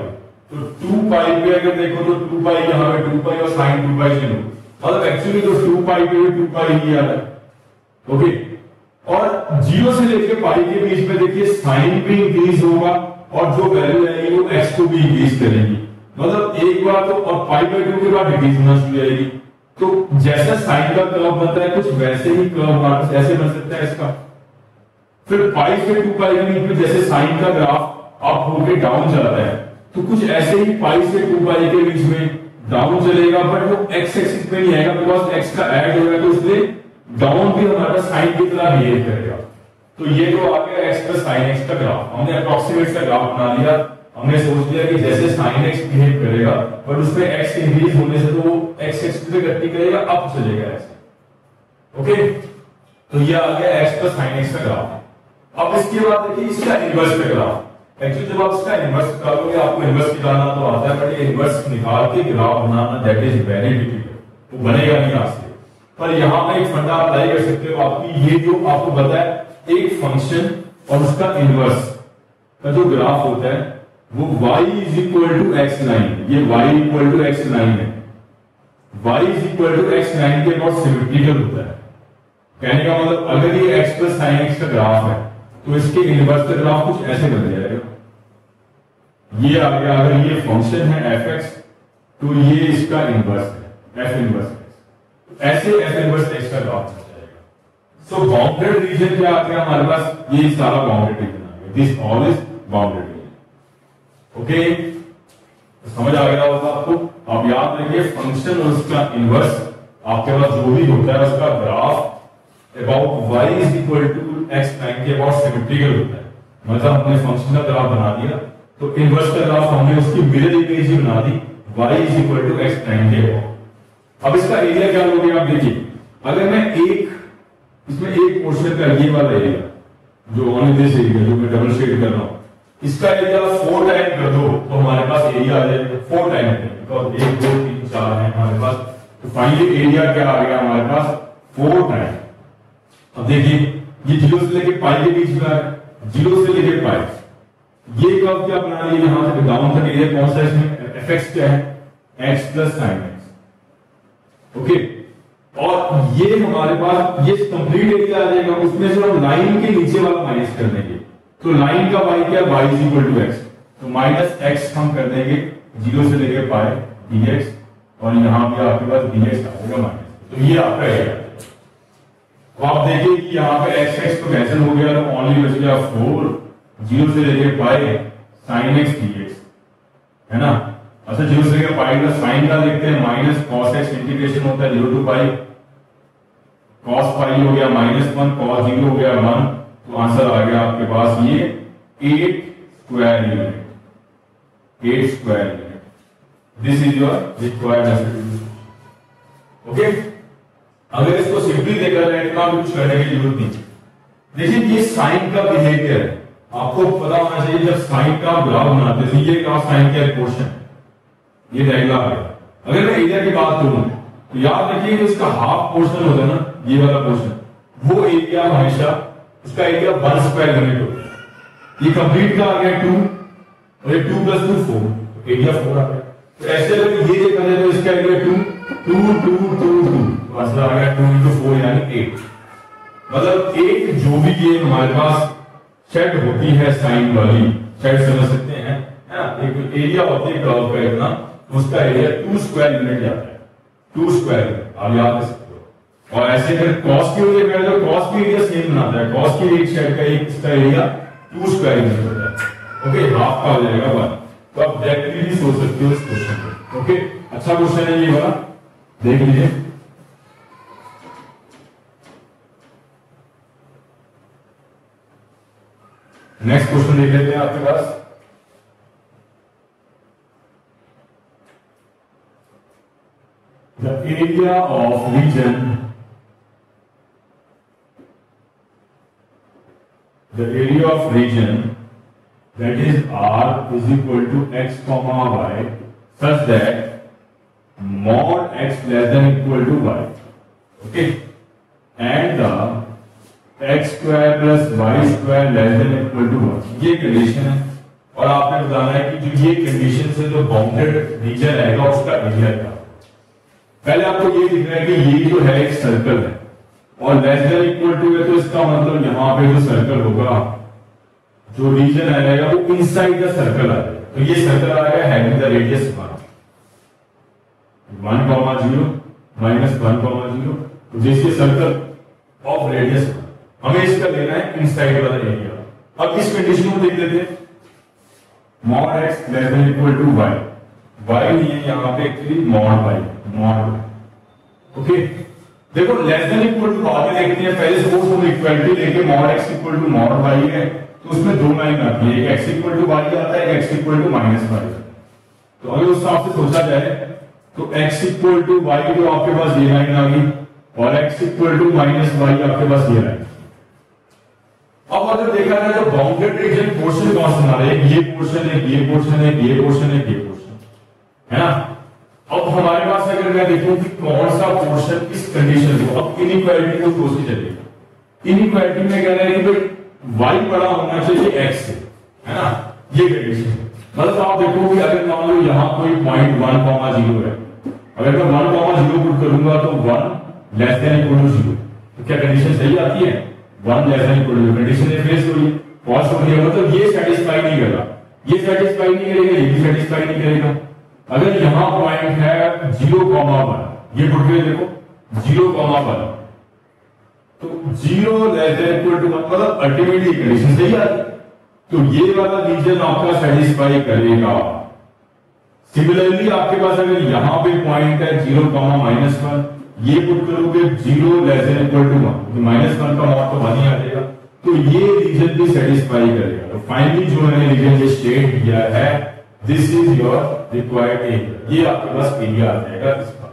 तो 2 पाई पे अगर देखो तो 2 पाई यहाँ पे 2 पाई और साइन 2 पाई 0, मतलब एक्चुअली तो 2 पाई पे 2 पाई ही आ रहा है। ओके, और 0 से लेकर पाई के बीच में देखिए साइन भी इंक्रीज होगा और जो वैल्यू आएगी वो एक्स को भी इंक्रीज करेगी, मतलब एक बार तो, और पाई बाय 2 के बाद डिक्रीज होना शुरू हो जाएगी। तो जैसा साइन का कर्व बनता है कुछ वैसे ही कर्व ऐसे बन सकता है इसका। फिर पाई से 2 पाई के बीच में जैसे साइन का ग्राफ अप होके डाउन जाता है, तो कुछ ऐसे ही पाई से 2 पाई के बीच में डाउन चलेगा, बट वो एक्स एक्सिस पे नहीं आएगा, बिकॉज एक्स का ऐड हो गया तो इसलिए डाउन भी हमारा साइन की तरह बिहेव करेगा। तो ये तो आ गया एक्स प्लस साइन एक्स का ग्राफ, हमने अप्रोक्सीमेट का ग्राफ बना लिया। हमने सोच लिया कि जैसे sin x बिहेव करेगा बट उसमें x इंक्रीज होने से तो वो x एक्सिस पे गति करेगा, अप चलेगा x। ओके, तो ये आ गया x प्लस sin x का ग्राफ। अब इसके बाद देखिए इसका इनवर्स का ग्राफ। एक्चुअली जब आप इसका इनवर्स निकालोगे, आपको इनवर्स निकालना तो आता है, बट ये इनवर्स निकाल के graph banana that is very difficult, वो बनेगा नहीं आज से। पर यहाँ पे एक फंडा अप्लाई कर सकते हो, आपकी ये जो आपको बताया एक फंक्शन और उसका इनवर्स का जो ग्राफ होता है वो y is equal to x line, ये y equal to x line है, y is equal to x line के बहुत सिमेट्रिकल होता है। कहने का मतलब अगर ये x प्लस साइन एक्स का ग्राफ है तो इसके इनवर्स का ग्राफ कुछ ऐसे बन जाएगा। ये आ गया, अगर ये फंक्शन है एफ एक्स तो ये इसका इनवर्स है, एफ इनवर्स एक्स। ऐसे एफ इनवर्स एक्स का ग्राफ बन जाएगा। सो बाउंडेड रीजन क्या आ गया हमारे पास, ये सारा बाउंडेड रीजन आ गया, this all is bounded reason. Okay, समझ आ गया होगा आपको। आप याद रखिए फंक्शन और उसका इनवर्स आपके पास जो भी होता है उसका graph about y is equal to x prime के अबाउट सिमेट्रिकल होता है। मतलब हमने फंक्शन का ग्राफ बना दिया तो इनवर्स का ग्राफ हमने उसकी मिरर इमेज ही बना दी y is equal to x prime के अबाउट। अब इसका एरिया क्या हो गया आप देखिए, अगर मैं इसमें एक पोर्शन का ये वाला एरिया जो ऑन दिस एरिया जो मैं डबल शेड कर रहा हूं, इसका एरिया 4 टाइम कर दो तो हमारे पास एरिया आ जाएगा 4 टाइम, बिकॉज 1 2 3 4 है हमारे पास। तो फाइनली एरिया क्या आ गया हमारे पास 4 टाइम। अब देखिए ये 0 से लेके पाई के बीच में आ है, 0 से लेके पाई, ये कर्व क्या बना लिया, यहां से डाउन तक एरिया कौन सा है, इसमें एफ एक्स क्या है, x plus sine x. Okay, और ये हमारे पास ये कंप्लीट एरिया आ जाएगा, उसमें से हम लाइन के नीचे वाला माइनस कर देंगे। तो लाइन का y क्या, y is equal to x, तो माइनस एक्स हम कर देंगे 0 से लेके पाई dx, और यहां भी आपके पास dx आ जाएगा माइनस। तो ये आपका एरिया। तो आप देखिए कि यहाँ पे एक्स एक्स तो कैंसिल हो गया, तो ओनली बच गया 4 0 से लेके पाई साइन एक्स dx, है ना। अच्छा 0 से लेके पाई का साइन का देखते हैं, माइनस कॉस एक्स इंटीग्रेशन होता है 0 टू पाई, कॉस पाई हो गया -1, कॉस 0 हो गया 1, तो आंसर आ गया आपके पास ये 8 square unit, 8 square unit. This is your required answer. Okay, अगर इसको सिंपली देखा जाए इतना कुछ करने की जरूरत नहीं। देखिए ये साइन का बिहेवियर है, आपको पता होना चाहिए जब साइन का ग्राफ बनाते हैं, ये ग्राफ साइन का एक पोर्शन, ये डायग्राम है। अगर मैं एरिया की बात करूं तो याद रखिए कि इसका हाफ पोर्शन होता है ना, ये वाला पोर्शन, वो एरिया हमेशा उसका एरिया 1 स्क्वायर यूनिट होता है। ये कंप्लीट का आ गया 2, और ये 2 + 2 4, तो एरिया 4 आ गया। तो ऐसे अगर ये देखा जाए तो इसका एरिया 2 2 2 2 2, तो आंसर आ गया 2 × 4 यानी 8। मतलब एक जो भी ये हमारे पास शेड होती है साइन वाली, शेड समझ सकते हैं, है ना, एक एरिया होती है कर्व का इतना, उसका एरिया 2 स्क्वायर यूनिट जाता है, 2 स्क्वायर, आप याद कर सकते हो। और ऐसे अगर कॉस की वजह करें तो कॉस की एरिया सेम बनाता है, कॉस की एक शेड का एक इसका एरिया 2 स्क्वायर यूनिट होता है। ओके, हाफ का हो जाएगा 1। तो आप डायरेक्टली भी सोच सकते हो इस क्वेश्चन को। ओके, अच्छा क्वेश्चन है ये वाला, देख लीजिए। नेक्स्ट क्वेश्चन देख लेते हैं आपके पास। The area of region, the area of region that is R is equal to x comma y such that mod x less than equal to y, okay, and the x square plus y square less than equal to 1, ये condition है। और आपने बताना है कि जो ये condition से जो बाउंडेड रीजन रहेगा उसका एरिया क्या। पहले आपको ये दिख रहा है कि ये जो है एक सर्कल है और लेस देन इक्वल टू है, तो इसका मतलब यहां पे जो सर्कल होगा, जो रीजन आएगा वो इनसाइड द सर्कल आ जाएगा। तो ये सर्कल आएगा हैविंग द रेडियस 1 0 -1 0, तो जैसे सर्कल ऑफ रेडियस हमें इसका लेना है इनसाइड वाला एरिया। अब इस कंडीशन को देख लेते हैं, mod x less than equal to y, y नहीं है यहां पे actually mod y, mod। Okay, देखो लेस देन इक्वल टू आगे देखते हैं, पहले सपोज हम इक्वलिटी लेके mod x equal to mod y है, तो उसमें दो लाइन आती है, एक x इक्वल टू y आता है, एक x equal to minus y। तो अगर उस हिसाब से सोचा जाए तो x इक्वल टू y तो आपके पास ये लाइन आ गई, और x equal to minus y आपके पास ये लाइन। अब अगर देखा जाए तो बाउंडेड रीजन पोर्शन कौन सा बना रहे हैं, ये पोर्शन है, ये पोर्शन है, ये पोर्शन है, ये पोर्शन है ना। अब हमारे पास अगर मैं देखूं कि कौन सा पोर्शन किस कंडीशन को, अब इनइक्वालिटी को सोच के चलेगा। इनइक्वालिटी में कह रहे हैं कि भाई y बड़ा होना चाहिए x से, है ना, ये कंडीशन। मतलब आप देखो कि अगर मान लो यहां कोई पॉइंट 1,0 है, अगर मैं 1,0 पुट करूंगा तो 1 लेस देन इक्वल टू 0, तो क्या कंडीशन सही आती है, 1 less than equal to, condition face हो रही है, फॉल्स हो रही है, मतलब ये सेटिस्फाई नहीं कर रहा। ये सेटिस्फाई नहीं करेगा, ये भी सेटिस्फाई नहीं करेगा। अगर यहां पॉइंट है 0,1, ये पुट के देखो 0,1, तो 0 लेस देन इक्वल टू 1 मतलब अल्टीमेटली कंडीशन सही आ रही, तो ये वाला रीजन आपका सेटिस्फाई करेगा। सिमिलरली आपके पास अगर यहां पे पॉइंट है 0,-1, ये पुट करोगे 0 लेस देन इक्वल टू 1, -1 का मॉड तो 1 ही आ जाएगा, तो ये रीजन भी सेटिस्फाई करेगा। तो फाइनली जो मैंने रीजन ये स्टेट किया है, this is your required area, ये आपके पास एरिया आ जाएगा इसका।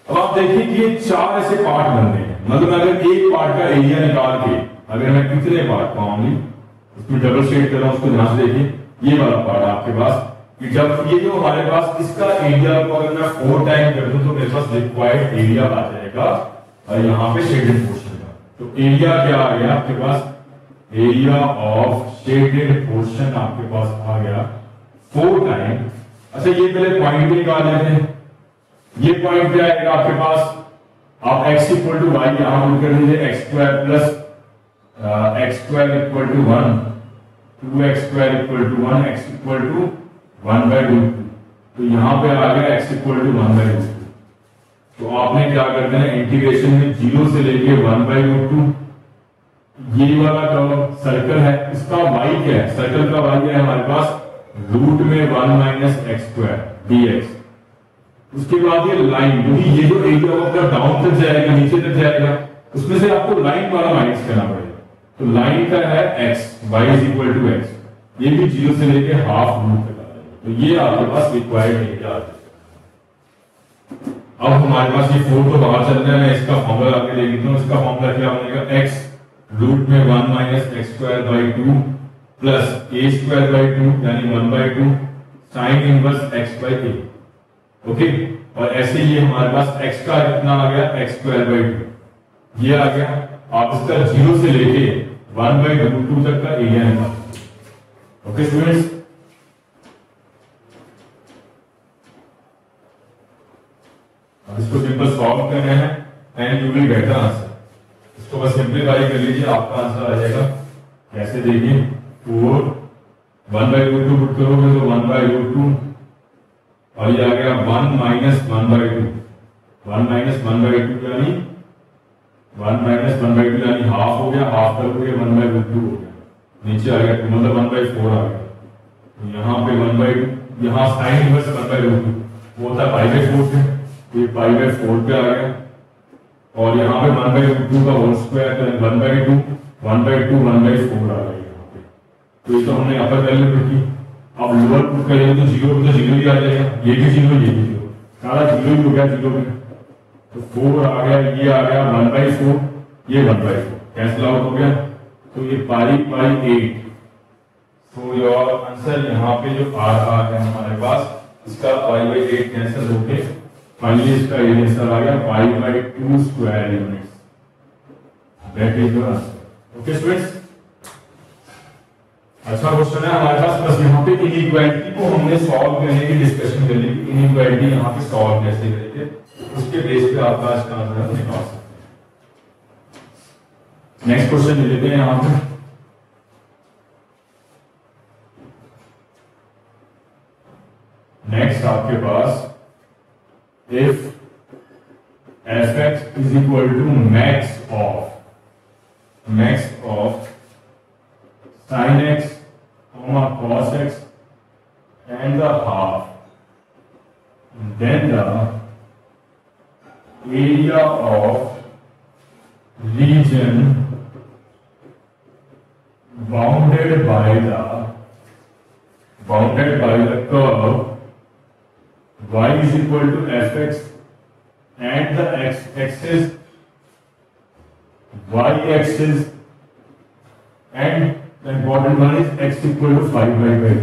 अब आप देखिए कि ये 4 ऐसे पार्ट बन रहे हैं, मतलब अगर एक पार्ट का एरिया निकाल के अगर मैं कितने पार्ट पाऊंगी उसमें डबल शेड कर रहा हूं, उसको ध्यान से देखिए, ये वाला पार्ट आपके पास कि जब ये जो हमारे पास इसका एरिया को अगर मैं 4 टाइम कर दूं तो मेरे पास रिक्वायर्ड एरिया आ जाएगा और यहाँ पे शेडेड पोर्शन का। तो एरिया क्या आ गया आपके पास, एरिया ऑफ शेडेड पोर्शन आपके पास आ गया 4 टाइम। अच्छा ये पहले पॉइंट भी निकाल लेते हैं, ये पॉइंट क्या आएगा आपके पास, आप x इक्वल टू वाई यहां पुट कर दीजिए, x square plus x square equal to 1, 2x square equal to 1, x equal to 1/√2, तो यहां पे आ गया x इक्वल टू 1/√2। तो आपने क्या करना है, इंटीग्रेशन में 0 से लेके 1/√2, ये वाला कर्व सर्कल है, इसका y क्या है, सर्कल का y क्या है हमारे पास, रूट में 1 - x² dx। उसके बाद ये लाइन, क्योंकि ये जो एरिया होगा डाउन तक जाएगा, नीचे तक जाएगा, उसमें से आपको लाइन वाला माइनस करना पड़ेगा। तो लाइन का है x, y is equal to x, ये भी 0 से लेके हाफ रूट तक आ जाएगा, तो ये आपके पास रिक्वायर्ड एरिया आ जाएगा। अब हमारे पास ये 4 तो बाहर चल रहा है, मैं इसका फॉर्मूला आके देख लेता हूं, इसका फॉर्मूला क्या बनेगा, x रूट में 1 - x² प्लस a² यानी 1/2 साइन इनवर्स x/a। ओके, और ऐसे ये हमारे पास x का कितना आ गया, x²/2 ये आ गया। आप इसका 0 से लेके 1/√2 तक का एरिया निकाल। ओके स्टूडेंट्स, अब इसको सिंपल सॉल्व करना है and you will get the answer. इसको बस सिंप्लीफाई कर लीजिए, आपका आंसर आ जाएगा। कैसे देखिए, 4 1/√2 पुट करोगे तो 1/√2 और ये आ गया 1 - 1/2, 1 - 1/2 यानी 1 - 1/2 यानी हाफ हो गया, हाफ करोगे 1/√2 हो गया, नीचे आ गया 2 मतलब 1/4 आ गया। तो यहाँ पे 1/2, यहाँ साइन इनवर्स 1/√2 वो था π/4 से, ये π/4 पे आ गया, और यहाँ पे 1/√2 का होल स्क्वायर 1/2, 1/2, 1/4 आ गया यहाँ पे। तो ये तो हमने अपर वैल्यू रखी, अब लोअर पुट करेंगे तो 0 तो 0 ही आ जाएगा, ये भी 0, ये भी 0, सारा 0 ही हो गया 0 में। तो 4 आ गया, ये आ गया 1/4, ये 1/4 कैंसिल आउट हो गया, तो ये π/8। तो योर आंसर यहाँ पे जो आ रहा है हमारे पास, इसका π/8 कैंसिल होके फाइनली इसका ये आंसर आ गया π/2 square units. That is your answer. Okay students, अच्छा क्वेश्चन है हमारे पास। बस यहाँ पे इनइक्वालिटी को हमने सॉल्व करने की डिस्कशन कर ली, इनइक्वालिटी यहाँ पे सॉल्व कैसे करेंगे, उसके बेस पे आपका आज का आंसर निकाल सकते हैं। नेक्स्ट क्वेश्चन ले लेते हैं यहाँ पे। नेक्स्ट आपके पास if f(x) is equal to max of sin x, cos x and the half, then the area of region bounded by the curve y is equal to fx and the x-axis, y-axis and the important one is x equal to 5/5।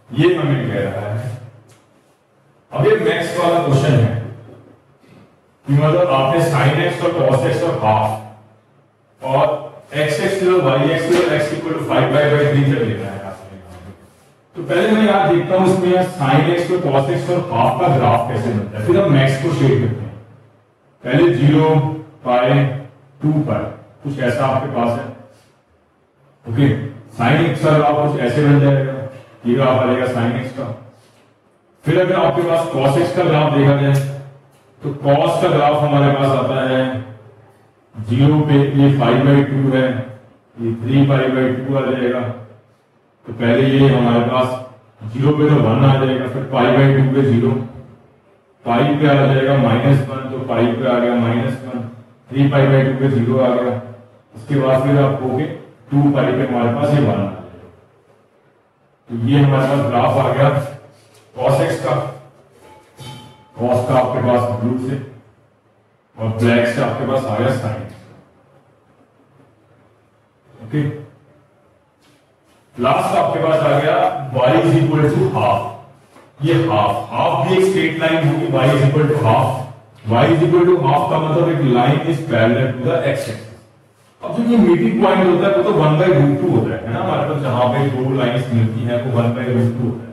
ये हमें कह रहा है। अब ये max वाला question है कि मतलब आपने sin x और cos x और हाफ और x एक्सिस और y एक्सिस और x इक्वल टू 5/3 तक लेना है आपने। तो पहले मैं यार देखता हूं इसमें sin x और cos x और हाफ का ग्राफ कैसे बनता है, फिर हम मैक्स को शेड करते हैं। पहले 0 π 2 पर कुछ ऐसा आपके पास है, ओके, साइन एक्स का ग्राफ कुछ ऐसे बन जाएगा, ये ग्राफ आ जाएगा साइन एक्स का। फिर अगर आपके पास कॉस एक्स का ग्राफ देखा जाए तो कॉस का ग्राफ हमारे पास आता है 0 पे, ये 5/2 है, ये 3π/2 आ जाएगा। तो पहले ये हमारे पास 0 पे तो 1 आ जाएगा, फिर π/2 पे 0, पाई पे आ जाएगा -1, तो पाई पे आ गया -1, 3π/2 पे 0 आ गया। इसके बाद फिर आप होगे 2π पे हमारे पास ये 1 आ जाएगा। तो ये हमारे पास ग्राफ आ गया cos x का, cos का आपके पास ब्लू से, और ब्लैक से आपके पास आ गया साइन। ओके, लास्ट आपके पास आ गया y is equal to half. ये हाफ भी एक स्ट्रेट लाइन होगी, y is equal to half. y is equal to half का मतलब एक line is parallel to the x axis. अब जो ये मीटिंग पॉइंट होता है वो तो 1/√2 होता है ना, हमारे पास जहां पे दो लाइंस मिलती हैं वो 1/√2 होता है।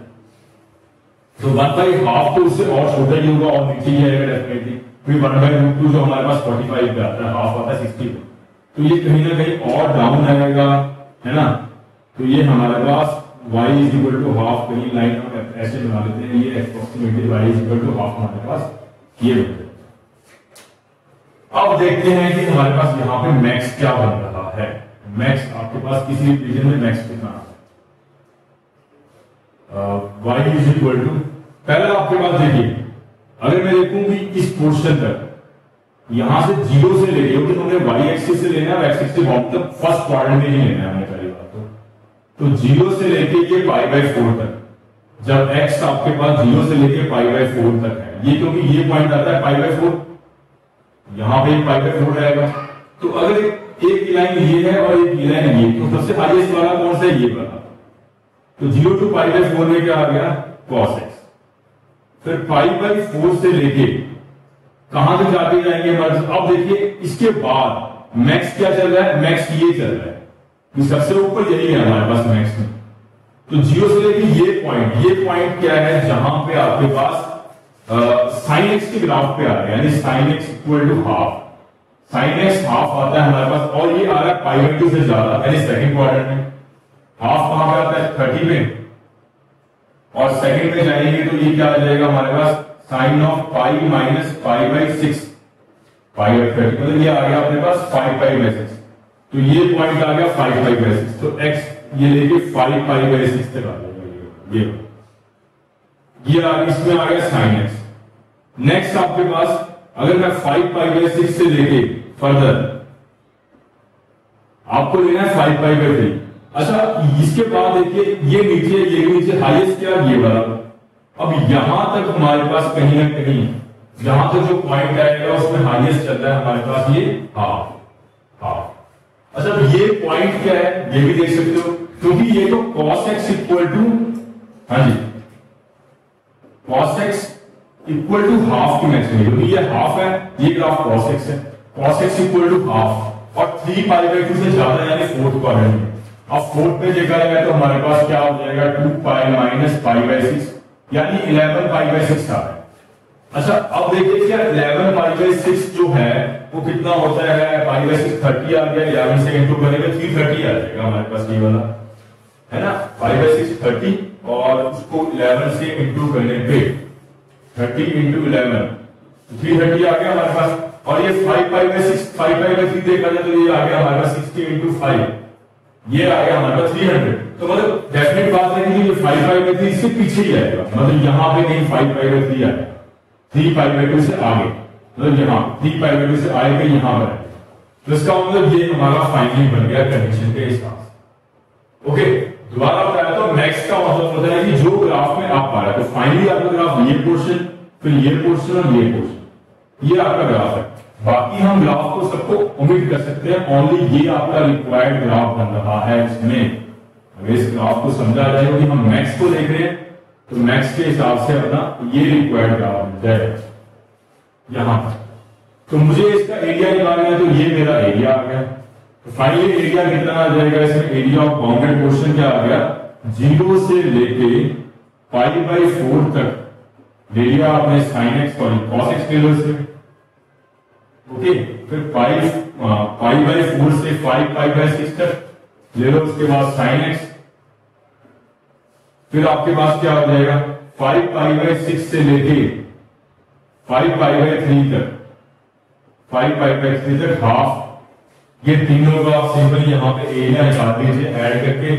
तो 1/2 तो उससे और छोटा ही होगा और नीचे ही आएगा डेफिनेटली। फिर 1/√2 जो हमारे पास 45 पे आता है, हाफ आता है 60 पे, तो ये कहीं ना कहीं और डाउन आएगा, है ना। तो ये हमारे पास y is equal to half, कहीं लाइन हम ऐसे बना लेते हैं, ये approximately y is equal to half हमारे पास ये बनता है। अब देखते हैं कि हमारे पास यहाँ पे मैक्स क्या बन रहा है। मैक्स आपके पास किसी रीजन में मैक्स कितना y इज इक्वल टू, पहले आपके पास देखिए, अगर मैं देखूं कि इस पोर्शन तक यहां से 0 से लेके, क्योंकि हमने y एक्सिस से लेना है, x एक्सिस से तक फर्स्ट क्वाड्रेंट में ही लेना है हमने पहली बात तो 0 से लेके ये π/4 तक, जब x आपके पास 0 से लेके π/4 तक है, ये क्योंकि ये पॉइंट आता है π/4, यहां पे π/4 रहेगा। तो अगर एक लाइन ये है और एक लाइन ये, तो सबसे हाईएस्ट वाला कौन सा है, ये वाला। तो 0 to π/4 में क्या आ गया, cos x। फिर π/4 से लेके कहां तक जाते जाएंगे, अब देखिए इसके बाद मैक्स क्या चल रहा है, मैक्स ये चल रहा है, ये सबसे ऊपर यही है हमारे पास मैक्स में। तो 0 से लेके ये पॉइंट क्या है, जहां पे आपके पास साइन एक्स के ग्राफ पे आ रहा है, यानी sine x equal to half, sine x half आता है हमारे पास, और ये आ रहा है π/2 से ज्यादा, यानी सेकंड क्वाड्रेंट में। हाफ कहां पे आता है, 30 में, और सेकंड में जाएंगे तो ये क्या आ जाएगा हमारे पास, साइन ऑफ पाई माइनस π/6, π/30, मतलब ये आ गया अपने पास 5π/6। तो ये पॉइंट आ गया 5π/6, तो x ये लेके 5π/6 तक आ जाएगा, ये इसमें आ गया साइन एक्स। नेक्स्ट आपके पास अगर मैं 5π/6 से लेके फर्दर आपको लेना है 5π/3। अच्छा, इसके बाद देखिए ये नीचे हाईएस्ट क्या, ये वाला। अब यहां तक हमारे पास कहीं ना कहीं जहां तक जो पॉइंट आएगा उसमें हाईएस्ट चल रहा है हमारे पास ये हाफ। अच्छा, ये पॉइंट क्या है ये भी देख सकते हो, क्योंकि ये तो cos x इक्वल टू, हाँ जी, cos x equal to half की मैक्सिमम, क्योंकि ये हाफ है, ये ग्राफ cos x है, cos x equal to half, और 3π/2 से ज्यादा यानी फोर्थ क्वाड्रेंट में। अब फोर्थ पे देखा जाए तो हमारे पास क्या हो जाएगा, 2π माइनस π/6, यानी 11π/6 आ है। अच्छा, अब देखिए क्या 11π/6 जो है वो कितना होता है, π/6 30 आ गया, 11 से इंटू करेंगे 330 आ जाएगा हमारे पास, ये वाला है ना, π/6 30, और उसको 11 से इंटू करने पे 30 इंटू 11 330 आ गया हमारे पास। और ये 5π/6 5π/3 देखा जाए तो ये आ गया हमारे पास 60 इंटू 5, ये आ गया हमारे पास 300। तो मतलब डेफिनेट बात है कि ये 5π/3 इससे पीछे ही आएगा, मतलब यहां पे कहीं 5π/3 आएगा, 3π/2 से आगे, मतलब यहां 3π/2 से आएगा यहां पर। तो इसका मतलब ये हमारा फाइनली बन गया कंडीशन के हिसाब से। ओके, दोबारा बताया तो मैक्स का मतलब होता है कि जो ग्राफ में आप पा रहे हैं, तो फाइनली आपका ग्राफ ये पोर्शन, फिर ये पोर्शन और ये पोर्शन, ये आपका ग्राफ है। बाकी हम ग्राफ को सबको ओमिट कर सकते हैं, ओनली ये आपका रिक्वायर्ड ग्राफ बन रहा है। इसमें अगर इस ग्राफ को समझा जाए कि हम मैक्स को देख रहे हैं, तो मैक्स के हिसाब से अपना ये रिक्वायर्ड ग्राफ बन जाएगा यहां पर। तो मुझे इसका एरिया निकालना है, तो ये मेरा एरिया आ गया। तो फाइनली एरिया कितना आ जाएगा, इसमें एरिया ऑफ बाउंडेड पोर्शन क्या आ गया, 0 से लेके π/4 तक एरिया आपने साइन एक्स और कॉस एक्स ले लो इसमें। ओके, फिर π/4 से 5π/6 तक, ले लो, उसके बाद साइन एक्स, फिर आपके पास क्या हो जाएगा 5π/6 से लेके 5π/3 तक, 5π/3 तक हाफ, ये तीनों का आप सिंपली यहां पे एरिया निकाल लीजिए, ऐड करके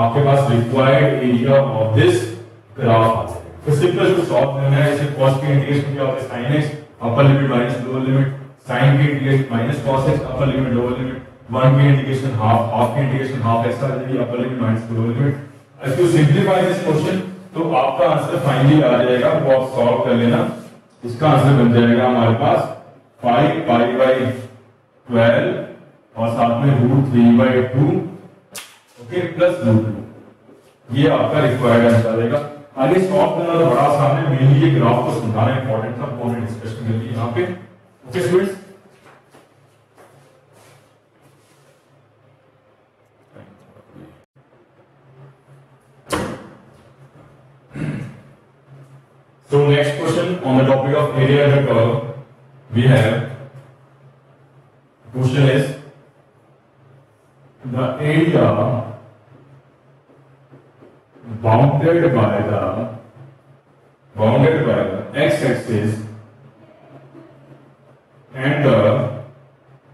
आपके पास required area of this graph आ जाएगा। तो सिंपल टू सॉल्व करना है, इसे cos की इंटीग्रेशन क्या होता है sin x upper limit minus lower limit, sin की integration minus cos x upper limit lower limit, 1 की इंटीग्रेशन हाफ, हाफ की इंटीग्रेशन हाफ x आ जाएगी upper limit minus lower limit. if you simplify this question तो आपका answer finally आ जाएगा, वो आप solve कर लेना। इसका आंसर बन जाएगा हमारे पास 5π/12 और साथ में √3/2 ओके प्लस √2, ये आपका रिक्वायर्ड आंसर आ जाएगा। आगे सॉल्व करना तो बड़ा आसान है, मेनली ये ग्राफ को समझाना इंपॉर्टेंट था, वो हमने डिस्कशन कर ली यहाँ पे। Okay students, so next question on the topic of area under curve, we have question is the area bounded by the x-axis and the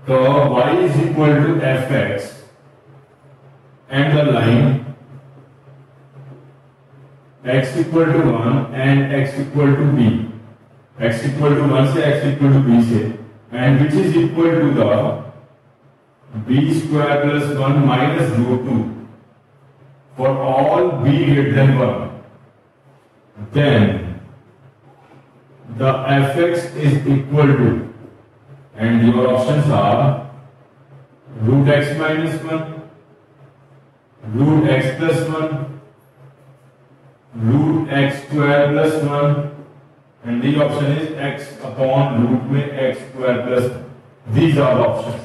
curve y is equal to fx and the line x equal to 1 and x equal to b, x equal to 1 से x equal to b से, and which is equal to the b square plus 1 minus √2 for all b greater than 1, then the fx is equal to, and your options are √x minus 1, √x plus 1, √x square plus 1, and the option is x upon root में x square plus 1. These are the options.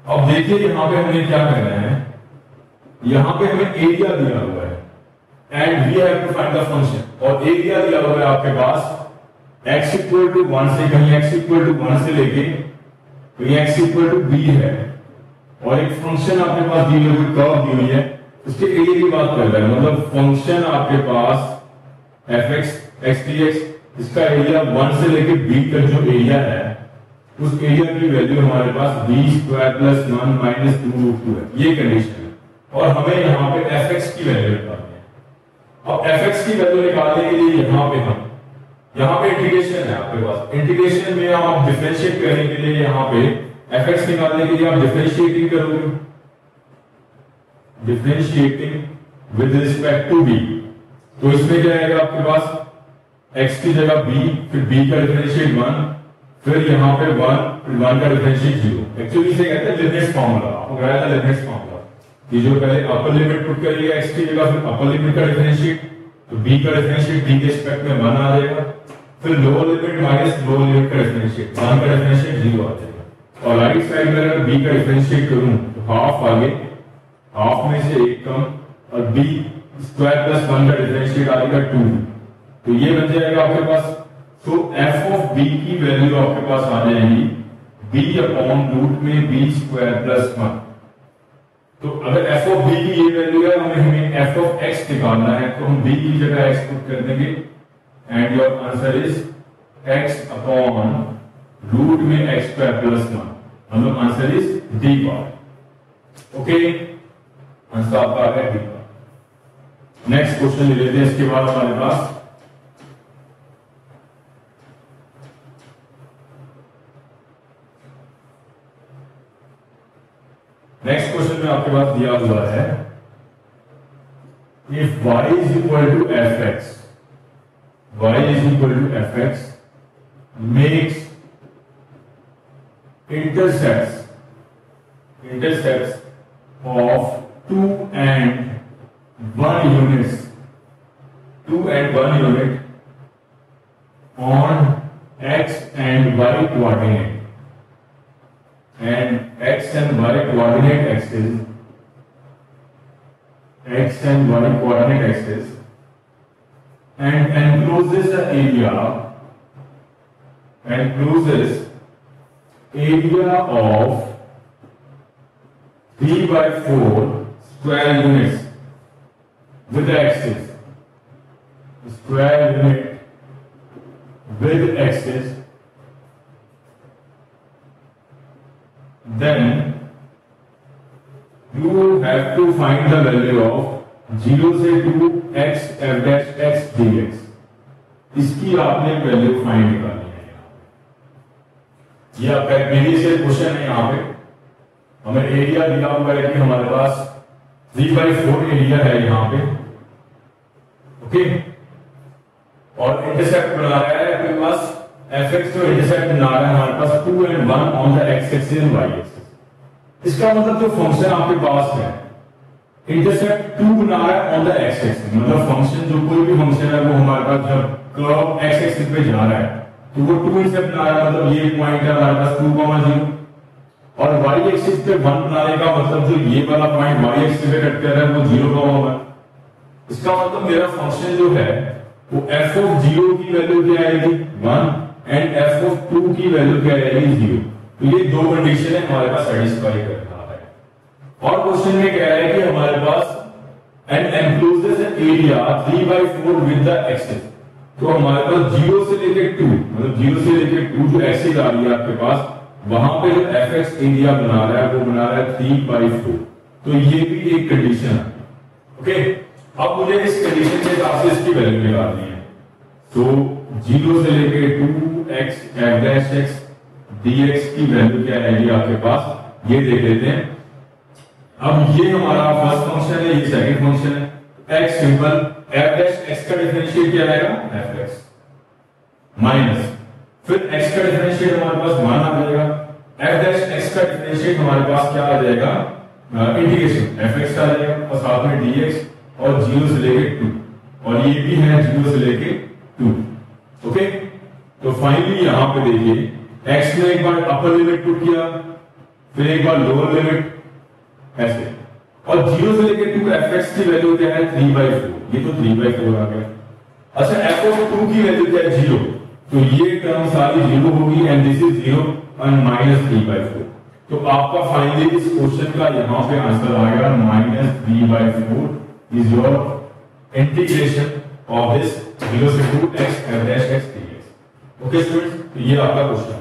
अब देखिए यहां पे हमें क्या करना है, यहां पे हमें एरिया दिया हुआ है and we have to find the function, और एरिया दिया हुआ है आपके पास x इक्वल टू 1 से, कहीं x इक्वल टू 1 से लेके कहीं x इक्वल टू b है, और एक फंक्शन आपके पास दी हुई कर्व दी हुई है, उसके एरिया की बात कर रहे हैं, मतलब फंक्शन आपके पास fx x dx, इसका एरिया 1 से लेके b तक जो एरिया है उस एरिया की वैल्यू हमारे पास b स्क्वायर प्लस 1 माइनस 2√2 है, ये कंडीशन है, और हमें यहाँ पे fx की वैल्यू निकालनी है। अब fx की वैल्यू निकालने के लिए यहाँ पे इंटीग्रेशन है आपके पास, इंटीग्रेशन में आप डिफरेंशिएट करने के लिए यहाँ पे fx निकालने के लिए आप डिफरेंशिएटिंग करोगे, differentiating with respect to b, तो इसमें क्या आएगा आपके पास x की जगह b, फिर b का डिफरेंशिएट 1, फिर यहाँ पे 1 का डिफरेंशिएट 0। एक्चुअली इसे कहते हैं लिमिट्स फार्मूला, आपको कराया था लिमिट्स फार्मूला, ये जो पहले अपर लिमिट पुट करिएगा x की जगह, फिर अपर लिमिट का डिफरेंशिएट, तो b का डिफरेंशिएट b के रिस्पेक्ट में 1 आ जाएगा, फिर lower limit minus lower limit का डिफरेंशिएट, 1 का डिफरेंशिएट 0 आ जाएगा, और राइट साइड में अगर b का डिफरेंशिएट करूं तो हाफ आगे, हाफ में से 1 कम, और b स्क्वायर प्लस 1 का डिफरेंशिएट आ जाएगा 2, तो ये बन जाएगा आपके पास, तो f ऑफ b की वैल्यू आपके पास आ जाएगी b अपॉन रूट में b स्क्वायर प्लस 1। तो अगर f ऑफ b की ये वैल्यू है, हमें f ऑफ x निकालना है, तो हम b की जगह x पुट कर देंगे, and your answer is x upon root में x स्क्वायर प्लस 1, मतलब answer is d bar. Okay, answer आपका आ गया d बार। नेक्स्ट क्वेश्चन ले लेते हैं, इसके बाद हमारे पास नेक्स्ट क्वेश्चन में आपके पास दिया हुआ है, if y is equal to fx, y is equal to fx makes intercepts of 2 and 1 units, 2 and 1 unit on x and y coordinate, and x and y coordinate axis, x and y coordinate axis, and encloses the area, encloses area of 3/4 square units with the axis, square unit with axis, then you have to find the value of 0 से 2 x f dash x dx। इसकी आपने value find निकालनी है। ये आपका previous question है। यहाँ पे हमें एरिया दिया हुआ है कि हमारे पास 3/4 एरिया है यहाँ पे, ओके, और इंटरसेप्ट बना रहा है आपके पास fx, जो इंटरसेप्ट बना रहा है हमारे पास 2 and 1 on the x axis and y axis. इसका मतलब जो फंक्शन आपके पास है इंटरसेप्ट 2 बना रहा है ऑन द x एक्सिस, मतलब फंक्शन जो कोई भी फंक्शन है वो हमारे पास जब कर्व x एक्सिस पे जा रहा है तो वो 2 इंटरसेप्ट बना रहा है, मतलब ये पॉइंट है हमारे पास 2,0, और y एक्सिस पे 1 बनाने का मतलब जो ये वाला पॉइंट y एक्सिस पे कट कर रहा है वो 0,1। इसका मतलब मेरा फंक्शन जो है वो f of 0 की वैल्यू क्या आएगी 1 एंड f of 2 की वैल्यू क्या आएगी 0। तो ये दो कंडीशन है हमारे पास सेटिस्फाई कर रहा है। और क्वेश्चन में कह रहा है कि हमारे पास an encloses area 3/4 with the axis, तो हमारे पास 0 से लेके 2, मतलब 0 से लेके 2 जो एक्सिस आ रही है आपके पास, वहां पे जो fx एरिया बना रहा है वो बना रहा है 3/4। तो ये भी एक कंडीशन है, ओके। अब मुझे इस कंडीशन के हिसाब से इसकी वैल्यू निकालनी है। तो 0 से लेके 2x f dash x dx की वैल्यू क्या आएगी आपके पास, ये देख लेते हैं। अब ये हमारा फर्स्ट फंक्शन है, ये सेकंड फंक्शन है। x simple, f dash x का डिफरेंशिएट क्या आएगा fx माइनस, फिर x का डिफरेंशिएट हमारे पास 1 आ जाएगा, f dash x का डिफरेंशिएट हमारे पास क्या आ जाएगा इंटीग्रेशन fx आ जाएगा, और साथ में dx, और 0 से लेके 2, और ये भी है 0 से लेके 2, ओके। तो फाइनली यहां पे देखिए x में एक बार अपर लिमिट पुट किया, फिर एक बार लोअर लिमिट ऐसे, और 0 से लेके 2 fx की वैल्यू क्या है 3/4, ये तो 3/4 आ गया। अच्छा f of 2 की वैल्यू क्या है 0, तो ये टर्म सारी 0 होगी एंड दिस इज 0 और -3/4। तो आपका फाइनली इस क्वेश्चन का यहां पे आंसर आ गया -3/4 is your integration of this 0 से 2 x f dash x dx। Okay students, तो ये आपका क्वेश्चन है।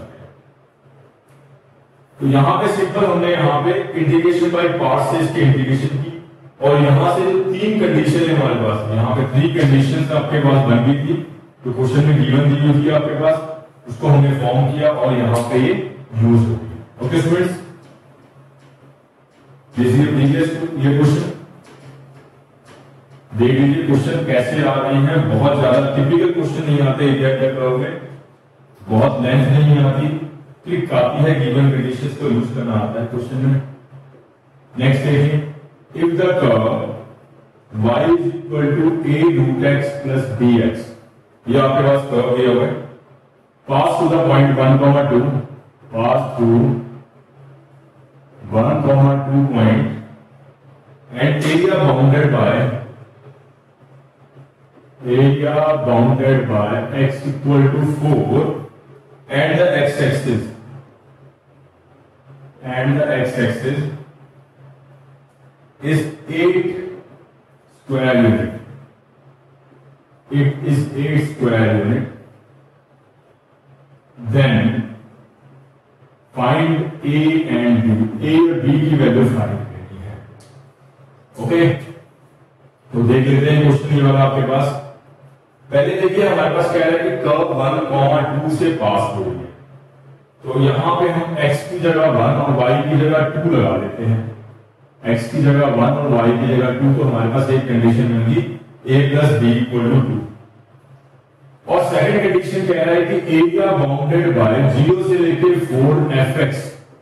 तो यहां पे सिंपल हमने यहां पे इंटीग्रेशन बाय पार्ट से इसकी इंटीग्रेशन की, और यहां से जो 3 कंडीशन है हमारे पास, यहां पे 3 कंडीशंस आपके पास बन गई थी, तो क्वेश्चन में गिवन दी हुई थी आपके पास, उसको हमने फॉर्म किया और यहां पे ये यूज हो गई। ओके स्टूडेंट्स, प्रीवियस ये क्वेश्चन देख लीजिए, क्वेश्चन कैसे आ रहे हैं। बहुत ज्यादा टिपिकल क्वेश्चन नहीं आते एरिया कर्व में, बहुत लेंथ नहीं आती, क्लिक आती है, गिवन कंडीशंस को यूज करना आता है क्वेश्चन में। नेक्स्ट देखिए, if the curve y is equal to a root x plus bx, ये आपके पास कर्व दिया हुआ है, pass to the point 1,2, pass to 1,2 point and area bounded by x equal to 4 and the x-axis is 8 square unit. It is 8 square unit. Then find a and b. A और b की value find करनी है, okay. तो देख लेते हैं question ये वाला आपके पास। पहले देखिए हमारे पास कह रहा है कि कर्व 1,2 से पास हो रही है, तो यहां पे हम x की जगह 1 और y की जगह 2 लगा देते हैं। x की जगह 1 और y की जगह 2, तो हमारे पास एक कंडीशन होगी a plus b equal to 2। और सेकंड कंडीशन कह रहा है कि एरिया बाउंडेड बाय 0 से लेकर 4 fx